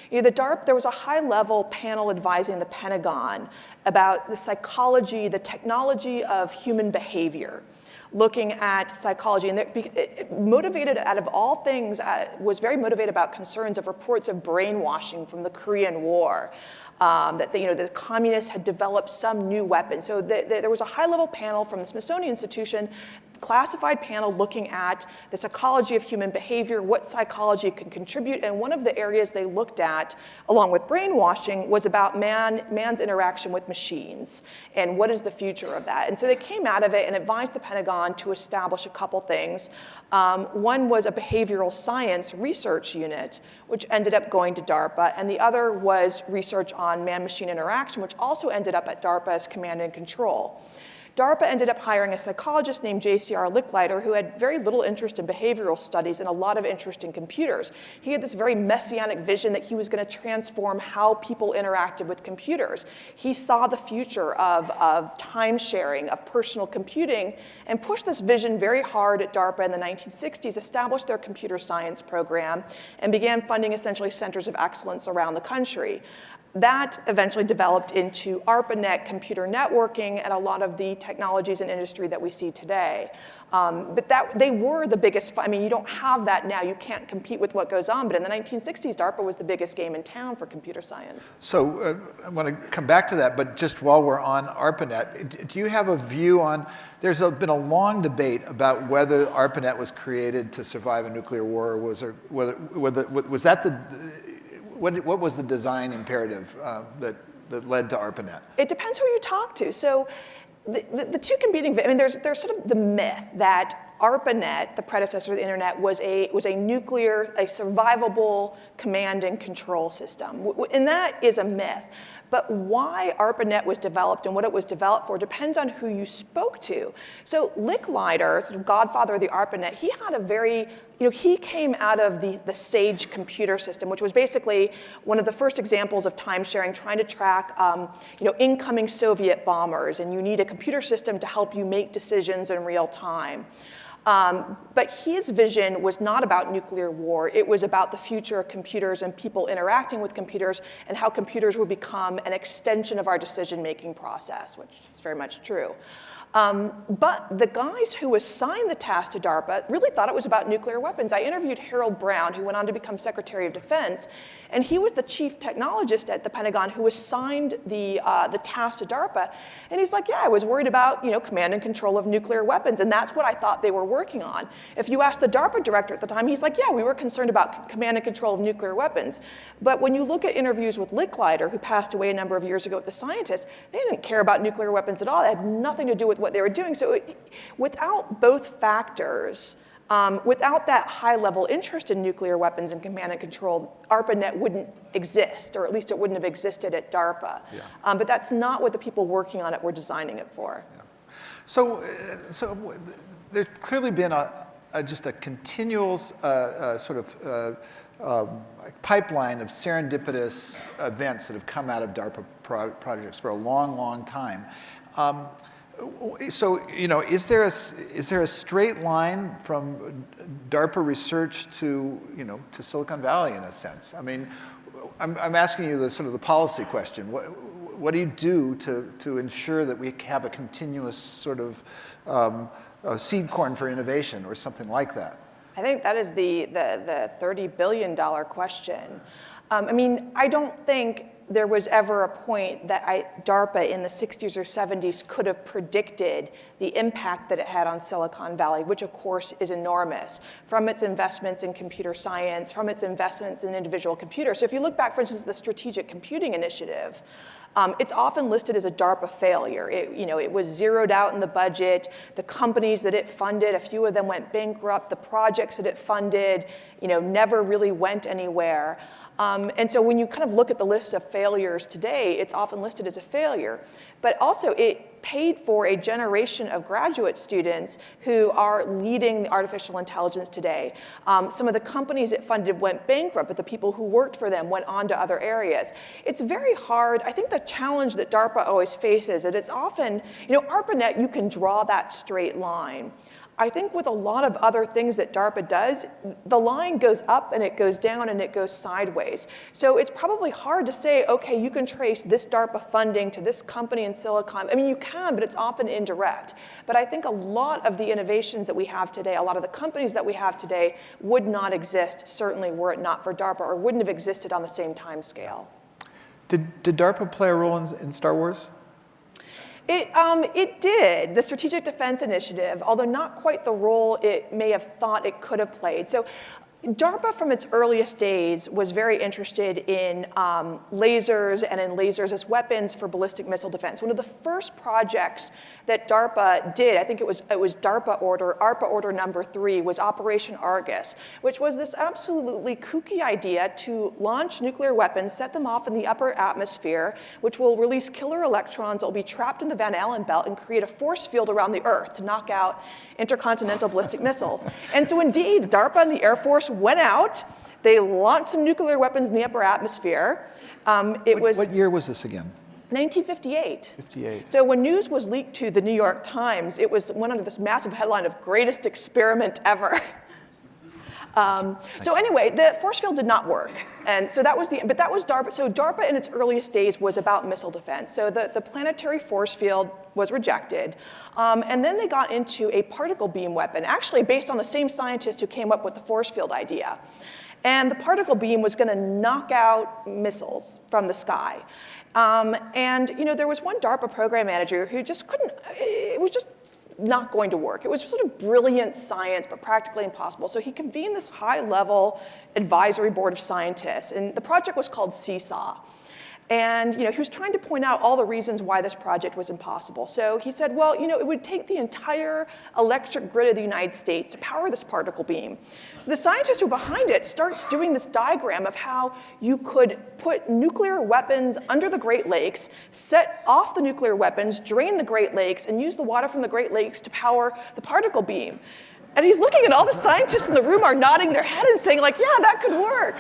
there was a high-level panel advising the Pentagon about the psychology, the technology of human behavior, looking at psychology, and it motivated, out of all things, was very motivated about concerns of reports of brainwashing from the Korean War. That the communists had developed some new weapon. So there was a high-level panel from the Smithsonian Institution, classified panel looking at the psychology of human behavior, what psychology can contribute, and one of the areas they looked at, along with brainwashing, was about man's interaction with machines, and what is the future of that. And so they came out of it and advised the Pentagon to establish a couple things. One was a behavioral science research unit, which ended up going to DARPA, and the other was research on man-machine interaction, which also ended up at DARPA as command and control. DARPA ended up hiring a psychologist named J.C.R. Licklider, who had very little interest in behavioral studies and a lot of interest in computers. He had this very messianic vision that he was going to transform how people interacted with computers. He saw the future of time sharing, of personal computing, and pushed this vision very hard at DARPA in the 1960s, established their computer science program, and began funding essentially centers of excellence around the country. That eventually developed into ARPANET, computer networking, and a lot of the technologies and industry that we see today. But they were the biggest, you don't have that now. You can't compete with what goes on. But in the 1960s, DARPA was the biggest game in town for computer science. So I want to come back to that, but just while we're on ARPANET, do you have a view on, there's been a long debate about whether ARPANET was created to survive a nuclear war, or was that what was the design imperative that led to ARPANET? It depends who you talk to. So the two competing, there's sort of the myth that ARPANET, the predecessor of the internet, was a nuclear, a survivable command and control system. And that is a myth. But why ARPANET was developed and what it was developed for depends on who you spoke to. So Licklider, sort of godfather of the ARPANET, he had a very, he came out of the SAGE computer system, which was basically one of the first examples of time sharing, trying to track, incoming Soviet bombers, and you need a computer system to help you make decisions in real time. But his vision was not about nuclear war. It was about the future of computers and people interacting with computers and how computers would become an extension of our decision-making process, which is very much true. But the guys who assigned the task to DARPA really thought it was about nuclear weapons. I interviewed Harold Brown, who went on to become Secretary of Defense, and he was the chief technologist at the Pentagon who assigned the task to DARPA. And he's like, yeah, I was worried about command and control of nuclear weapons, and that's what I thought they were working on. If you ask the DARPA director at the time, he's like, yeah, we were concerned about command and control of nuclear weapons. But when you look at interviews with Licklider, who passed away a number of years ago with the scientists, they didn't care about nuclear weapons at all. It had nothing to do with what they were doing. So without both factors, without that high-level interest in nuclear weapons and command and control, ARPANET wouldn't exist, or at least it wouldn't have existed at DARPA. Yeah. But that's not what the people working on it were designing it for. Yeah. So there's clearly been just a continual sort of pipeline of serendipitous events that have come out of DARPA projects for a long, long time. So, is there a straight line from DARPA research to Silicon Valley in a sense? I mean, I'm asking you the sort of the policy question. What do you do to ensure that we have a continuous sort of seed corn for innovation or something like that? I think that is the $30 billion question. I mean, I don't think there was ever a point that DARPA in the 60s or 70s could have predicted the impact that it had on Silicon Valley, which of course is enormous, from its investments in computer science, from its investments in individual computers. So if you look back, for instance, the Strategic Computing Initiative, it's often listed as a DARPA failure. It was zeroed out in the budget. The companies that it funded, a few of them went bankrupt. The projects that it funded, never really went anywhere. And so when you kind of look at the list of failures today, it's often listed as a failure. But also, it paid for a generation of graduate students who are leading the artificial intelligence today. Some of the companies it funded went bankrupt, but the people who worked for them went on to other areas. It's very hard. I think the challenge that DARPA always faces, and it's often, ARPANET, you can draw that straight line. I think with a lot of other things that DARPA does, the line goes up and it goes down and it goes sideways. So it's probably hard to say, okay, you can trace this DARPA funding to this company in Silicon. I mean, you can, but it's often indirect. But I think a lot of the innovations that we have today, a lot of the companies that we have today would not exist, certainly were it not for DARPA, or wouldn't have existed on the same time scale. Did DARPA play a role in Star Wars? It did, the Strategic Defense Initiative, although not quite the role it may have thought it could have played. So DARPA, from its earliest days, was very interested in lasers and in lasers as weapons for ballistic missile defense. One of the first projects that DARPA did, I think it was ARPA order number 3, was Operation Argus, which was this absolutely kooky idea to launch nuclear weapons, set them off in the upper atmosphere, which will release killer electrons that will be trapped in the Van Allen belt and create a force field around the Earth to knock out intercontinental ballistic missiles. And so indeed, DARPA and the Air Force went out. They launched some nuclear weapons in the upper atmosphere. What year was this again? 1958. 58. So when news was leaked to the New York Times, it was went under this massive headline of greatest experiment ever. So anyway, the force field did not work. And so that was DARPA. So DARPA in its earliest days was about missile defense. So the planetary force field was rejected. And then they got into a particle beam weapon, actually based on the same scientist who came up with the force field idea. And the particle beam was going to knock out missiles from the sky. And there was one DARPA program manager who just couldn't, it was just not going to work. It was sort of brilliant science, but practically impossible. So he convened this high-level advisory board of scientists, and the project was called Seesaw. And he was trying to point out all the reasons why this project was impossible. So he said, well, it would take the entire electric grid of the United States to power this particle beam. So the scientist who behind it starts doing this diagram of how you could put nuclear weapons under the Great Lakes, set off the nuclear weapons, drain the Great Lakes, and use the water from the Great Lakes to power the particle beam. And he's looking, and all the scientists in the room are nodding their head and saying, like, yeah, that could work.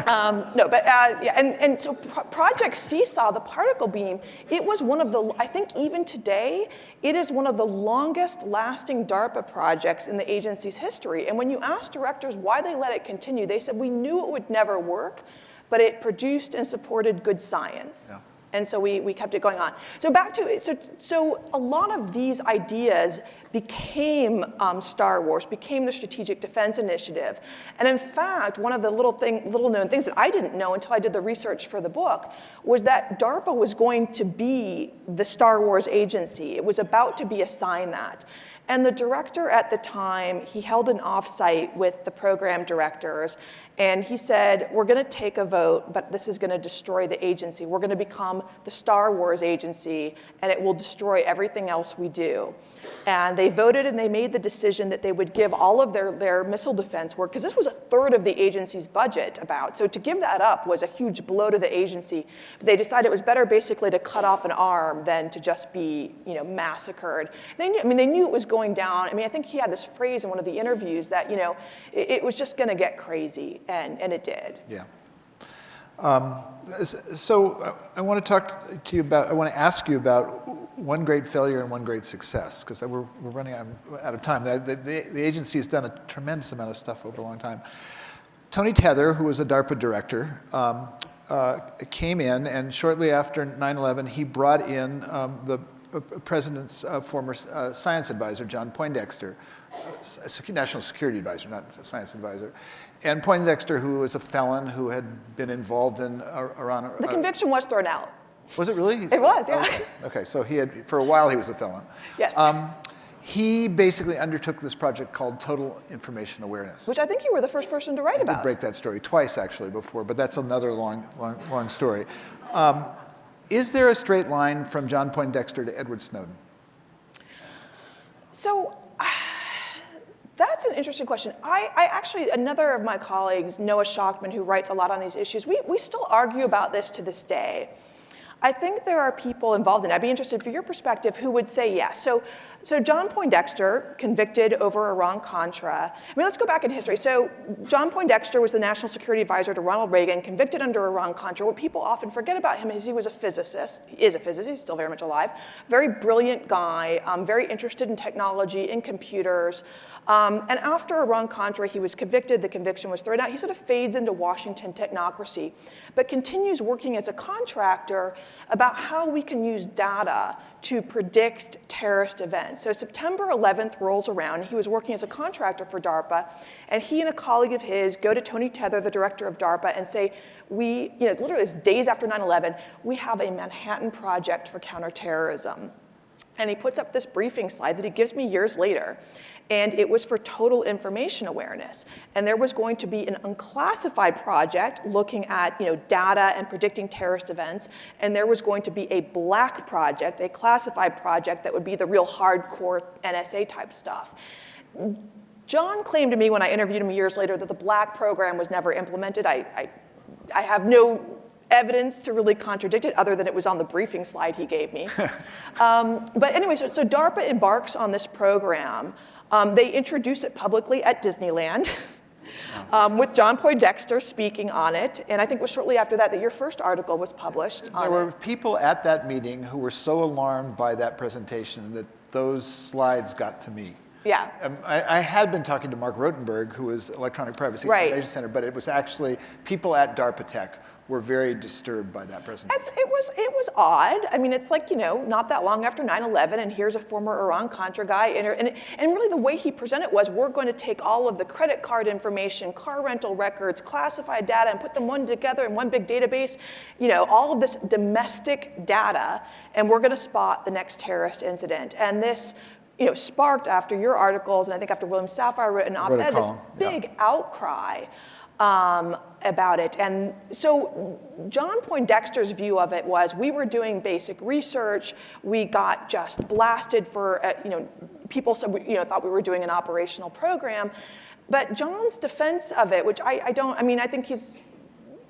And so Project Seesaw, the particle beam, it was one of the, I think even today, it is one of the longest lasting DARPA projects in the agency's history. And when you ask directors why they let it continue, they said, we knew it would never work, but it produced and supported good science. Yeah. And so we kept it going on. So back to, so a lot of these ideas became Star Wars, became the Strategic Defense Initiative. And in fact, one of the little known things that I didn't know until I did the research for the book was that DARPA was going to be the Star Wars agency. It was about to be assigned that. And the director at the time, he held an offsite with the program directors, and he said, we're going to take a vote, but this is going to destroy the agency. We're going to become the Star Wars agency, and it will destroy everything else we do. And they voted, and they made the decision that they would give all of their missile defense work, because this was a third of the agency's budget about. So to give that up was a huge blow to the agency. But they decided it was better basically to cut off an arm than to just be, massacred. They knew it was going down. I think he had this phrase in one of the interviews that, it was just going to get crazy, and it did. Yeah. So I want to talk to you about, I want to ask you about one great failure and one great success, because we're running out of time. The agency has done a tremendous amount of stuff over a long time. Tony Tether, who was a DARPA director, came in, and shortly after 9/11, he brought in the president's former science advisor, John Poindexter, national security advisor, not science advisor. And Poindexter, who was a felon who had been involved in Iran. The conviction was thrown out. Was it really? It was, yeah. Okay, so for a while he was a felon. Yes. He basically undertook this project called Total Information Awareness. Which I think you were the first person to write about. I did break that story twice, actually, before, but that's another long story. Is there a straight line from John Poindexter to Edward Snowden? So that's an interesting question. I actually, another of my colleagues, Noah Schachtman, who writes a lot on these issues, we still argue about this to this day. I think there are people involved in it. I'd be interested for your perspective who would say yes. So John Poindexter, convicted over Iran-Contra. Let's go back in history. So John Poindexter was the national security advisor to Ronald Reagan, convicted under Iran-Contra. What people often forget about him is he was a physicist. He is a physicist, he's still very much alive. Very brilliant guy, very interested in technology, in computers. And after Iran-Contra, he was convicted, the conviction was thrown out. He sort of fades into Washington technocracy, but continues working as a contractor about how we can use data to predict terrorist events. So September 11th rolls around. He was working as a contractor for DARPA, and he and a colleague of his go to Tony Tether, the director of DARPA, and say, literally it's days after 9/11, we have a Manhattan Project for counterterrorism. And he puts up this briefing slide that he gives me years later. And it was for total information awareness. And there was going to be an unclassified project looking at data and predicting terrorist events. And there was going to be a black project, a classified project that would be the real hardcore NSA type stuff. John claimed to me when I interviewed him years later that the black program was never implemented. I have no evidence to really contradict it, other than it was on the briefing slide he gave me. But anyway, so DARPA embarks on this program. They introduce it publicly at Disneyland with John Poindexter speaking on it. And I think it was shortly after that your first article was published on it. There were people at that meeting who were so alarmed by that presentation that those slides got to me. Yeah. I had been talking to Mark Rotenberg, who was Electronic Privacy Information Center, but it was actually people at DARPA Tech were very disturbed by that presentation. It was odd. It's like, not that long after 9/11, and here's a former Iran-Contra guy. And really the way he presented was, we're going to take all of the credit card information, car rental records, classified data, and put them together in one big database, all of this domestic data, and we're going to spot the next terrorist incident. And this sparked, after your articles, and I think after William Safire wrote an op-ed, this big outcry about it. And so John Poindexter's view of it was, we were doing basic research, we got just blasted for, people said, thought we were doing an operational program. But John's defense of it, which I think he's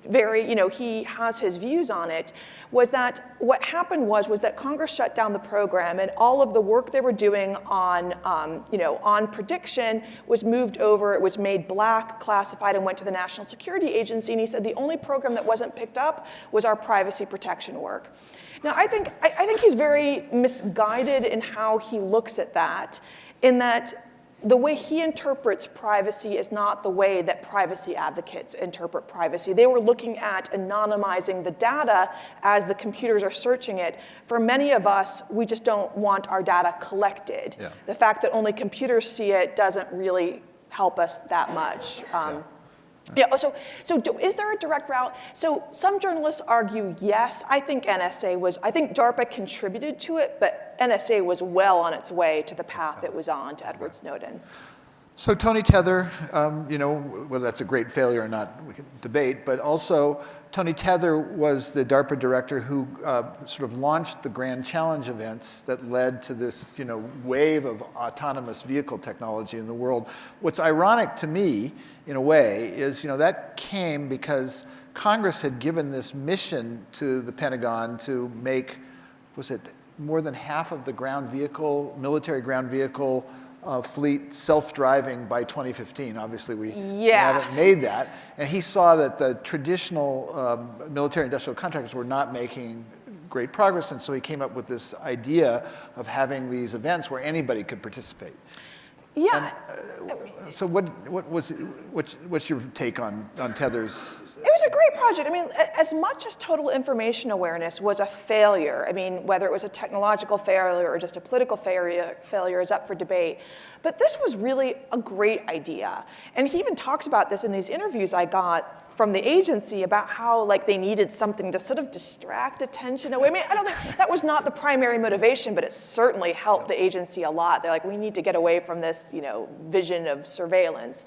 very, he has his views on it, was that what happened was that Congress shut down the program, and all of the work they were doing on, on prediction was moved over. It was made black, classified, and went to the National Security Agency. And he said the only program that wasn't picked up was our privacy protection work. Now, I think he's very misguided in how he looks at that, in that the way he interprets privacy is not the way that privacy advocates interpret privacy. They were looking at anonymizing the data as the computers are searching it. For many of us, we just don't want our data collected. Yeah. The fact that only computers see it doesn't really help us that much. Is there a direct route? So some journalists argue yes. I think DARPA contributed to it, but NSA was well on its way to the path it was on to Edward Snowden. So Tony Tether, whether that's a great failure or not, we can debate, but also Tony Tether was the DARPA director who sort of launched the Grand Challenge events that led to this, wave of autonomous vehicle technology in the world. What's ironic to me, in a way, is, that came because Congress had given this mission to the Pentagon to make, was it more than half of the military ground vehicle fleet self-driving by 2015. Obviously, we haven't made that. And he saw that the traditional military industrial contractors were not making great progress, and so he came up with this idea of having these events where anybody could participate. Yeah. And, so what's your take on Tether's? It was a great project. I mean, as much as total information awareness was a failure, I mean, whether it was a technological failure or just a political failure is up for debate. But this was really a great idea. And he even talks about this in these interviews I got from the agency about how they needed something to sort of distract attention away. I mean, I don't think that was not the primary motivation, but it certainly helped the agency a lot. They're like, we need to get away from this, vision of surveillance.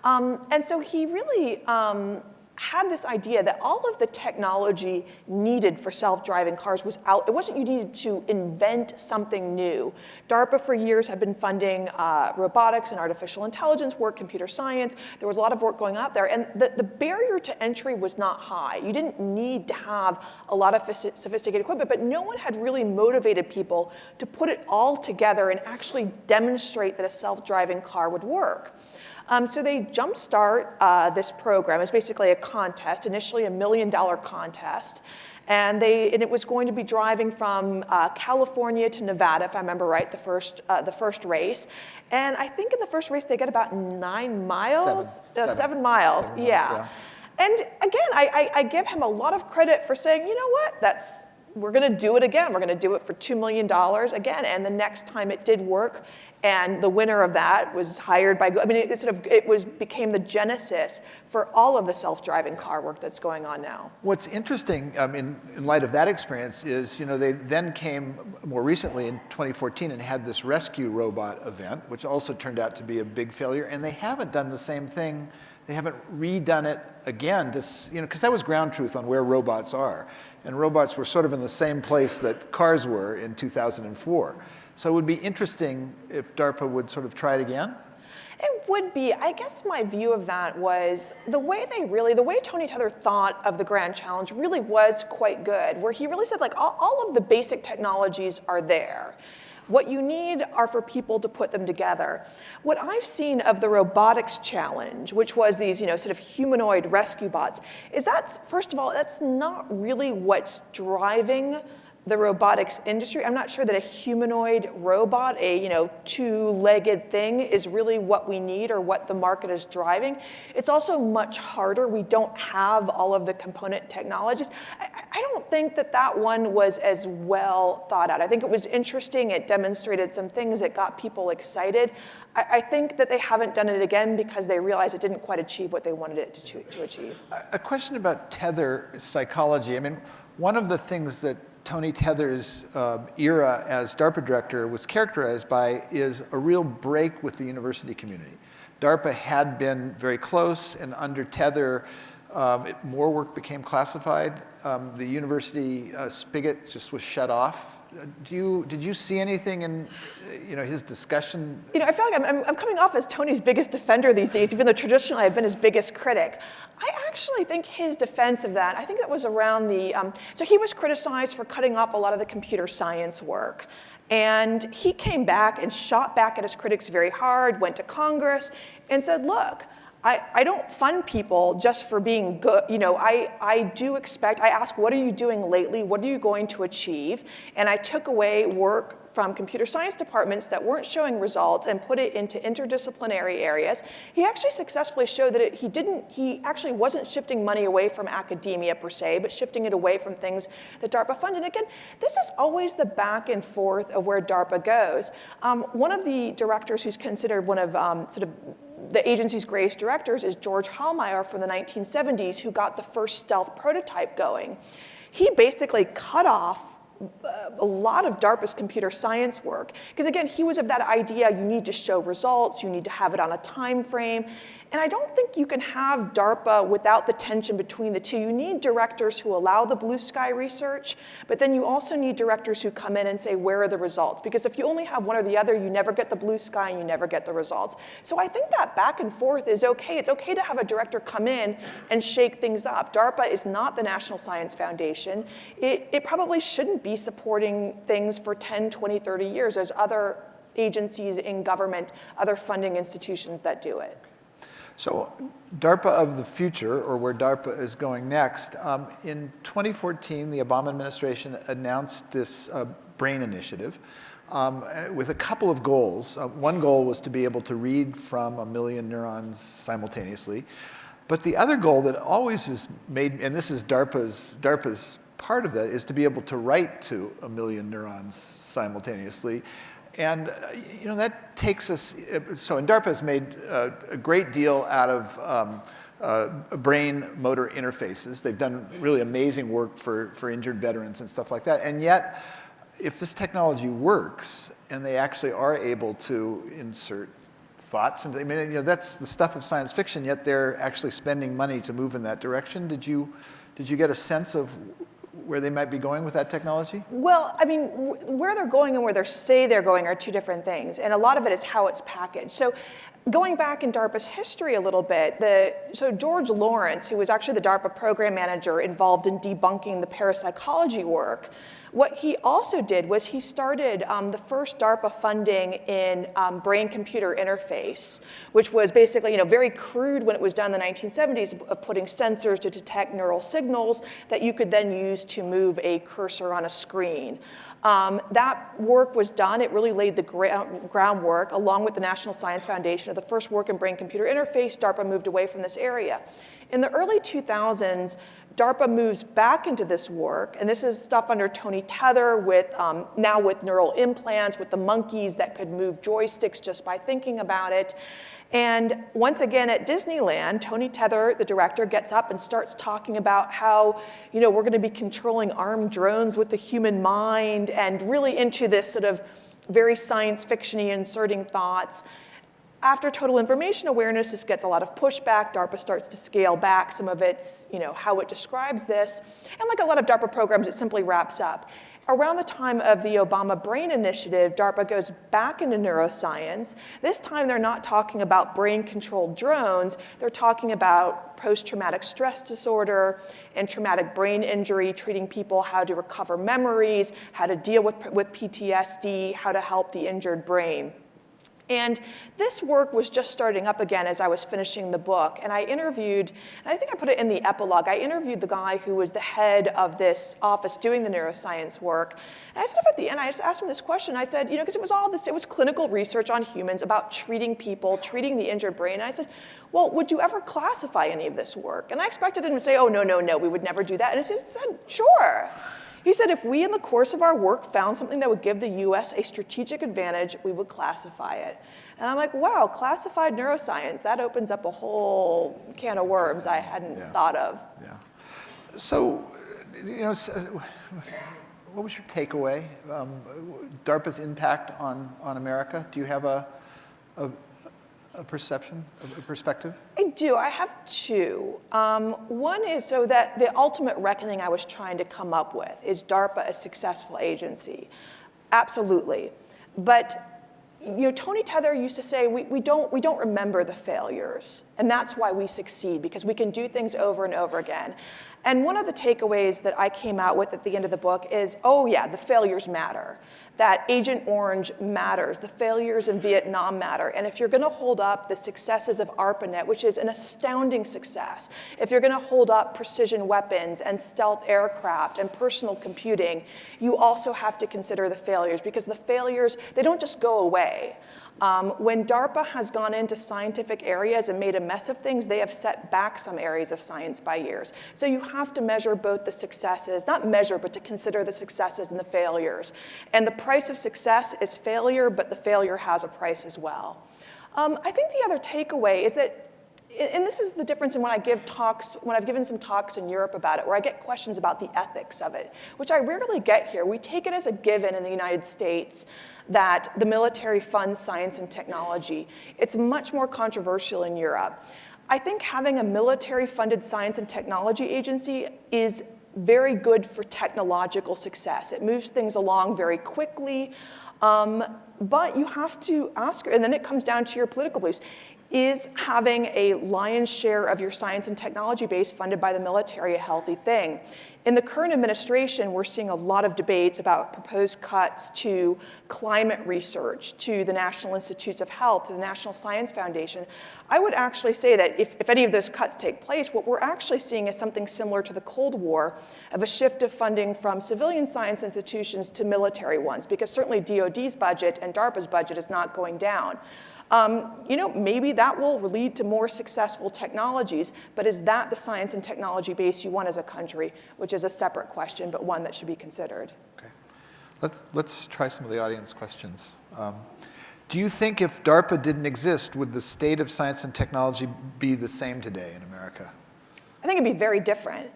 And so he really had this idea that all of the technology needed for self-driving cars was out. It wasn't you needed to invent something new. DARPA for years had been funding robotics and artificial intelligence work, computer science. There was a lot of work going out there. And the barrier to entry was not high. You didn't need to have a lot of sophisticated equipment, but no one had really motivated people to put it all together and actually demonstrate that a self-driving car would work. So they jumpstart this program. It's basically a contest, initially $1 million contest. And it was going to be driving from California to Nevada, if I remember right, the first race. And I think in the first race they get about 9 miles? 7 miles, yeah. And again, I give him a lot of credit for saying, you know what, we're going to do it again. We're going to do it for $2 million again. And the next time it did work, and the winner of that was hired by, I mean, it became the genesis for all of the self-driving car work that's going on now. What's interesting in light of that experience is, they then came more recently in 2014 and had this rescue robot event, which also turned out to be a big failure. And they haven't done the same thing. They haven't redone it again, because that was ground truth on where robots are. And robots were sort of in the same place that cars were in 2004. So it would be interesting if DARPA would sort of try it again? It would be. I guess my view of that was the way Tony Tether thought of the Grand Challenge really was quite good, where he really said, all of the basic technologies are there. What you need are for people to put them together. What I've seen of the robotics challenge, which was these, sort of humanoid rescue bots, is first of all, that's not really what's driving the robotics industry. I'm not sure that a humanoid robot, a two-legged thing, is really what we need or what the market is driving. It's also much harder. We don't have all of the component technologies. I don't think that one was as well thought out. I think it was interesting. It demonstrated some things. It got people excited. I think that they haven't done it again because they realized it didn't quite achieve what they wanted it to achieve. A question about Tether psychology. I mean, one of the things that Tony Tether's era as DARPA director was characterized by is a real break with the university community. DARPA had been very close, and under Tether, more work became classified. The university spigot just was shut off. Did you see anything in his discussion? I feel like I'm coming off as Tony's biggest defender these days, even though traditionally I've been his biggest critic. I actually think his defense of that, I think that was around so he was criticized for cutting off a lot of the computer science work. And he came back and shot back at his critics very hard, went to Congress, and said, look, I don't fund people just for being good. I ask, what are you doing lately? What are you going to achieve? And I took away work from computer science departments that weren't showing results and put it into interdisciplinary areas. He actually successfully showed that he actually wasn't shifting money away from academia per se, but shifting it away from things that DARPA funded. And again, this is always the back and forth of where DARPA goes. One of the directors who's considered one of sort of the agency's greatest directors is George Hallmeyer from the 1970s, who got the first stealth prototype going. He basically cut off a lot of DARPA's computer science work, because again, he was of that idea, you need to show results, you need to have it on a time frame. And I don't think you can have DARPA without the tension between the two. You need directors who allow the blue sky research, but then you also need directors who come in and say, where are the results? Because if you only have one or the other, you never get the blue sky and you never get the results. So I think that back and forth is okay. It's okay to have a director come in and shake things up. DARPA is not the National Science Foundation. It probably shouldn't be supporting things for 10, 20, 30 years. There's other agencies in government, other funding institutions that do it. So DARPA of the future, or where DARPA is going next, in 2014, the Obama administration announced this BRAIN initiative with a couple of goals. One goal was to be able to read from 1 million neurons simultaneously. But the other goal that always is made, and this is DARPA's part of that, is to be able to write to 1 million neurons simultaneously. And that takes us, so DARPA has made a great deal out of brain motor interfaces. They've done really amazing work for injured veterans and stuff like that. And yet, if this technology works and they actually are able to insert thoughts, and I mean, that's the stuff of science fiction, yet they're actually spending money to move in that direction. Did you get a sense of where they might be going with that technology? Well, I mean, where they're going and where they say they're going are two different things. And a lot of it is how it's packaged. So going back in DARPA's history a little bit, so George Lawrence, who was actually the DARPA program manager involved in debunking the parapsychology work, what he also did was he started the first DARPA funding in brain-computer interface, which was basically very crude when it was done in the 1970s, of putting sensors to detect neural signals that you could then use to move a cursor on a screen. That work was done. It really laid the groundwork, along with the National Science Foundation, of the first work in brain-computer interface. DARPA moved away from this area. In the early 2000s, DARPA moves back into this work, and this is stuff under Tony Tether now with neural implants, with the monkeys that could move joysticks just by thinking about it. And once again at Disneyland, Tony Tether, the director, gets up and starts talking about how we're going to be controlling armed drones with the human mind, and really into this sort of very science fiction-y inserting thoughts. After total information awareness, this gets a lot of pushback. DARPA starts to scale back some of its, how it describes this. And like a lot of DARPA programs, it simply wraps up. Around the time of the Obama Brain Initiative, DARPA goes back into neuroscience. This time, they're not talking about brain-controlled drones. They're talking about post-traumatic stress disorder and traumatic brain injury, treating people how to recover memories, how to deal with PTSD, how to help the injured brain. And this work was just starting up again as I was finishing the book. And I interviewed, and I think I put it in the epilogue, I interviewed the guy who was the head of this office doing the neuroscience work. And I said at the end, I just asked him this question. I said, because it was clinical research on humans about treating people, treating the injured brain. And I said, well, would you ever classify any of this work? And I expected him to say, oh, no, we would never do that. And he said, sure. He said, if we, in the course of our work, found something that would give the US a strategic advantage, we would classify it. And I'm like, wow, classified neuroscience, that opens up a whole can of worms I hadn't thought of. Yeah. So, what was your takeaway? DARPA's impact on America? Do you have a perspective? I do. I have two. One is so that the ultimate reckoning I was trying to come up with is DARPA a successful agency? Absolutely. But Tony Tether used to say we don't remember the failures, and that's why we succeed, because we can do things over and over again. And one of the takeaways that I came out with at the end of the book is, oh yeah, the failures matter. That Agent Orange matters. The failures in Vietnam matter. And if you're going to hold up the successes of ARPANET, which is an astounding success, if you're going to hold up precision weapons and stealth aircraft and personal computing, you also have to consider the failures, because the failures, they don't just go away. When DARPA has gone into scientific areas and made a mess of things, they have set back some areas of science by years. So you have to measure both the successes, not measure, but to consider the successes and the failures. And the price of success is failure, but the failure has a price as well. I think the other takeaway is that, and this is the difference in when I give talks, when I've given some talks in Europe about it, where I get questions about the ethics of it, which I rarely get here. We take it as a given in the United States that the military funds science and technology. It's much more controversial in Europe. I think having a military-funded science and technology agency is very good for technological success. It moves things along very quickly, but you have to ask, and then it comes down to your political beliefs. Is having a lion's share of your science and technology base funded by the military a healthy thing? In the current administration, we're seeing a lot of debates about proposed cuts to climate research, to the National Institutes of Health, to the National Science Foundation. I would actually say that if any of those cuts take place, what we're actually seeing is something similar to the Cold War, of a shift of funding from civilian science institutions to military ones, because certainly DoD's budget and DARPA's budget is not going down. Maybe that will lead to more successful technologies, but is that the science and technology base you want as a country, which is a separate question, but one that should be considered. Okay. Let's try some of the audience questions. Do you think if DARPA didn't exist, would the state of science and technology be the same today in America? I think it'd be very different.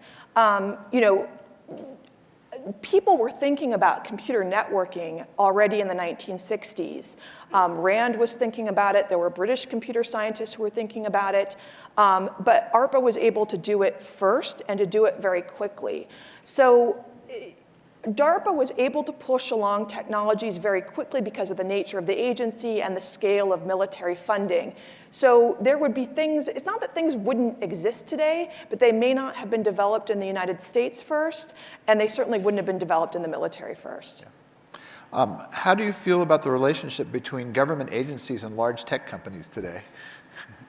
People were thinking about computer networking already in the 1960s. Rand was thinking about it. There were British computer scientists who were thinking about it. But ARPA was able to do it first and to do it very quickly. So DARPA was able to push along technologies very quickly because of the nature of the agency and the scale of military funding. So there would be things, it's not that things wouldn't exist today, but they may not have been developed in the United States first, and they certainly wouldn't have been developed in the military first. Yeah. How do you feel about the relationship between government agencies and large tech companies today?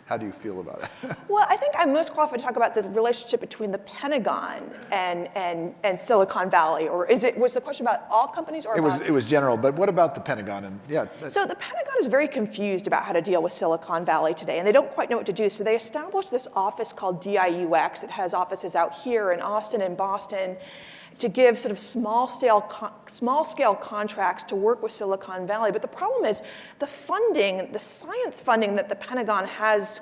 How do you feel about it? Well, I think I'm most qualified to talk about the relationship between the Pentagon and Silicon Valley, or was the question about all companies or it was general, but what about the Pentagon? So the Pentagon is very confused about how to deal with Silicon Valley today, and they don't quite know what to do. So they established this office called DIUX. It has offices out here in Austin and Boston, to give sort of small-scale contracts to work with Silicon Valley. But the problem is the funding, the science funding that the Pentagon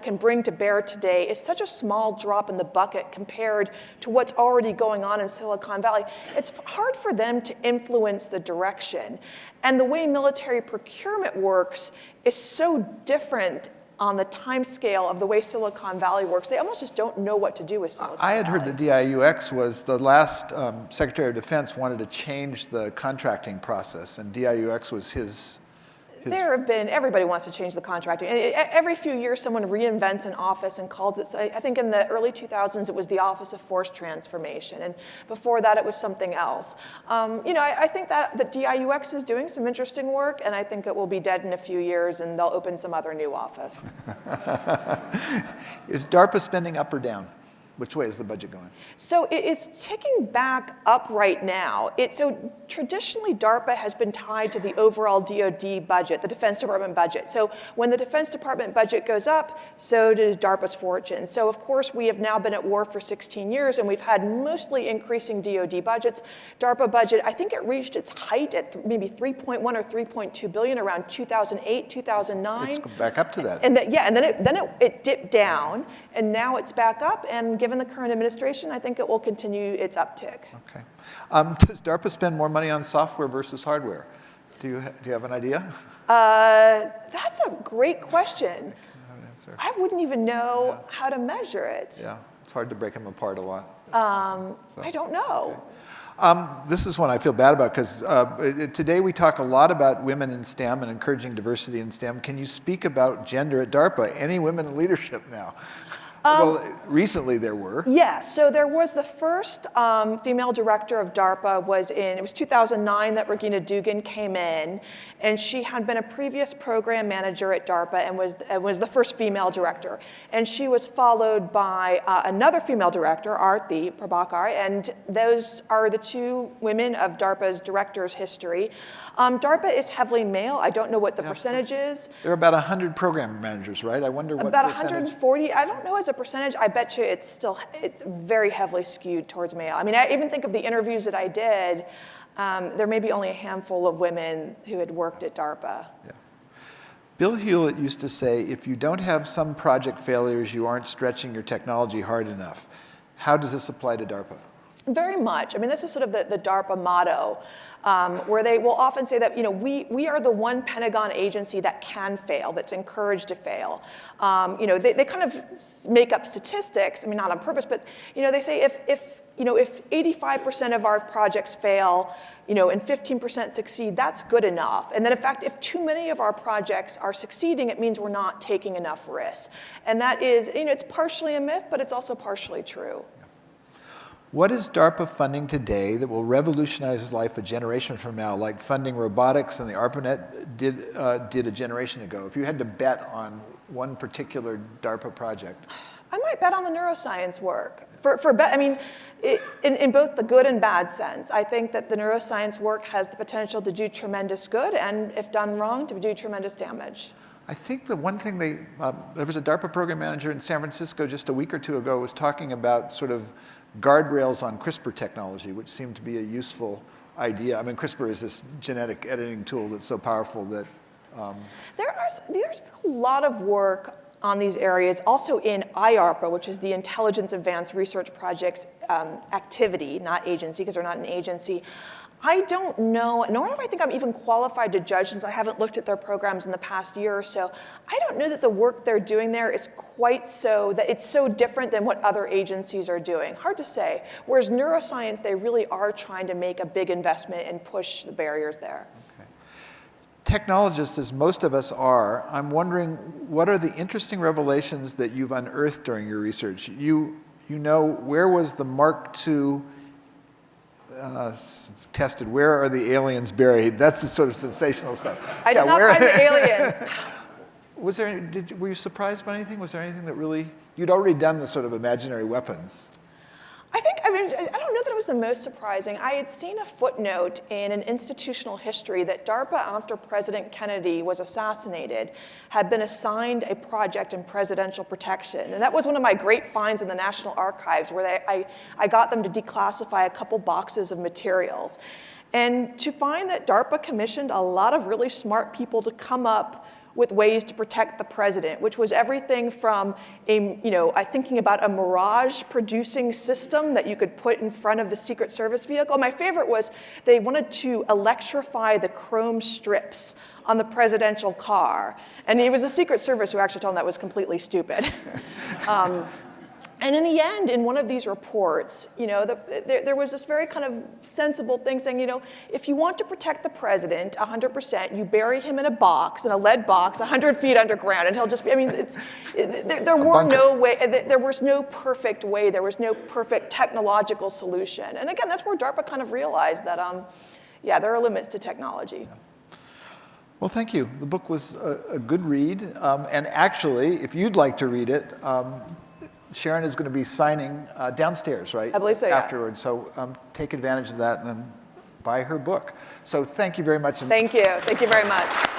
can bring to bear today is such a small drop in the bucket compared to what's already going on in Silicon Valley. It's hard for them to influence the direction. And the way military procurement works is so different on the time scale of the way Silicon Valley works. They almost just don't know what to do with Silicon Valley. I had heard that DIUX was the last Secretary of Defense wanted to change the contracting process, and DIUX was his. There have been, everybody wants to change the contracting. Every few years, someone reinvents an office and calls it, I think in the early 2000s, it was the Office of Force Transformation. And before that, it was something else. I think that the DIUX is doing some interesting work, and I think it will be dead in a few years, and they'll open some other new office. Is DARPA spending up or down? Which way is the budget going? So it is ticking back up right now. So traditionally, DARPA has been tied to the overall DoD budget, the Defense Department budget. So when the Defense Department budget goes up, so does DARPA's fortune. So of course, we have now been at war for 16 years, and we've had mostly increasing DoD budgets. DARPA budget, I think it reached its height at maybe 3.1 or 3.2 billion around 2008, 2009. It's back up to that. And then it dipped down, and now it's back up. And given the current administration, I think it will continue its uptick. Okay. Does DARPA spend more money on software versus hardware? Do you have an idea? That's a great question. I wouldn't even know how to measure it. Yeah, it's hard to break them apart a lot. I don't know. Okay. This is one I feel bad about because today we talk a lot about women in STEM and encouraging diversity in STEM. Can you speak about gender at DARPA? Any women in leadership now? Well, recently there were. Yeah, so there was the first female director of DARPA it was 2009 that Regina Dugan came in, and she had been a previous program manager at DARPA and was the first female director. And she was followed by another female director, Arti Prabhakar, and those are the two women of DARPA's director's history. DARPA is heavily male. I don't know what the percentage is. There are about 100 program managers, right? I wonder what about percentage. 140. I don't know as a percentage. I bet you it's very heavily skewed towards male. I mean, I even think of the interviews that I did. There may be only a handful of women who had worked at DARPA. Yeah. Bill Hewlett used to say, if you don't have some project failures, you aren't stretching your technology hard enough. How does this apply to DARPA? Very much. I mean, this is sort of the DARPA motto, where they will often say that, we are the one Pentagon agency that can fail, that's encouraged to fail. They kind of make up statistics, I mean, not on purpose, but, they say if 85% of our projects fail, and 15% succeed, that's good enough. And then, in fact, if too many of our projects are succeeding, it means we're not taking enough risks. And that is, it's partially a myth, but it's also partially true. What is DARPA funding today that will revolutionize life a generation from now, like funding robotics and the ARPANET did a generation ago? If you had to bet on one particular DARPA project. I might bet on the neuroscience work. In both the good and bad sense. I think that the neuroscience work has the potential to do tremendous good, and if done wrong, to do tremendous damage. I think the one thing there was a DARPA program manager in San Francisco just a week or two ago was talking about sort of guardrails on CRISPR technology, which seemed to be a useful idea. I mean, CRISPR is this genetic editing tool that's so powerful that... There's been a lot of work on these areas, also in IARPA, which is the Intelligence Advanced Research Projects activity, not agency, because they're not an agency. I don't know, nor do I think I'm even qualified to judge since I haven't looked at their programs in the past year or so. I don't know that the work they're doing there is quite that it's so different than what other agencies are doing. Hard to say. Whereas neuroscience, they really are trying to make a big investment and push the barriers there. Okay. Technologists, as most of us are, I'm wondering, what are the interesting revelations that you've unearthed during your research? Where was the Mark II tested? Where are the aliens buried? That's the sort of sensational stuff. I did not find the aliens. Were you surprised by anything? Was there anything that really, you'd already done the sort of imaginary weapons? I don't know that it was the most surprising. I had seen a footnote in an institutional history that DARPA, after President Kennedy was assassinated, had been assigned a project in presidential protection. And that was one of my great finds in the National Archives, where I got them to declassify a couple boxes of materials. And to find that DARPA commissioned a lot of really smart people to come up with ways to protect the president, which was everything from thinking about a mirage-producing system that you could put in front of the Secret Service vehicle. My favorite was they wanted to electrify the chrome strips on the presidential car. And it was the Secret Service who actually told them that was completely stupid. And in the end, in one of these reports, there was this very kind of sensible thing saying, if you want to protect the president 100%, you bury him in a box, in a lead box, 100 feet underground, and he'll just be, there was no perfect way, there was no perfect technological solution. And again, that's where DARPA kind of realized that, there are limits to technology. Yeah. Well, thank you. The book was a good read. And actually, if you'd like to read it, Sharon is going to be signing downstairs, right? I believe so, yeah. Afterwards. So take advantage of that and buy her book. So thank you very much. Thank you. Thank you very much.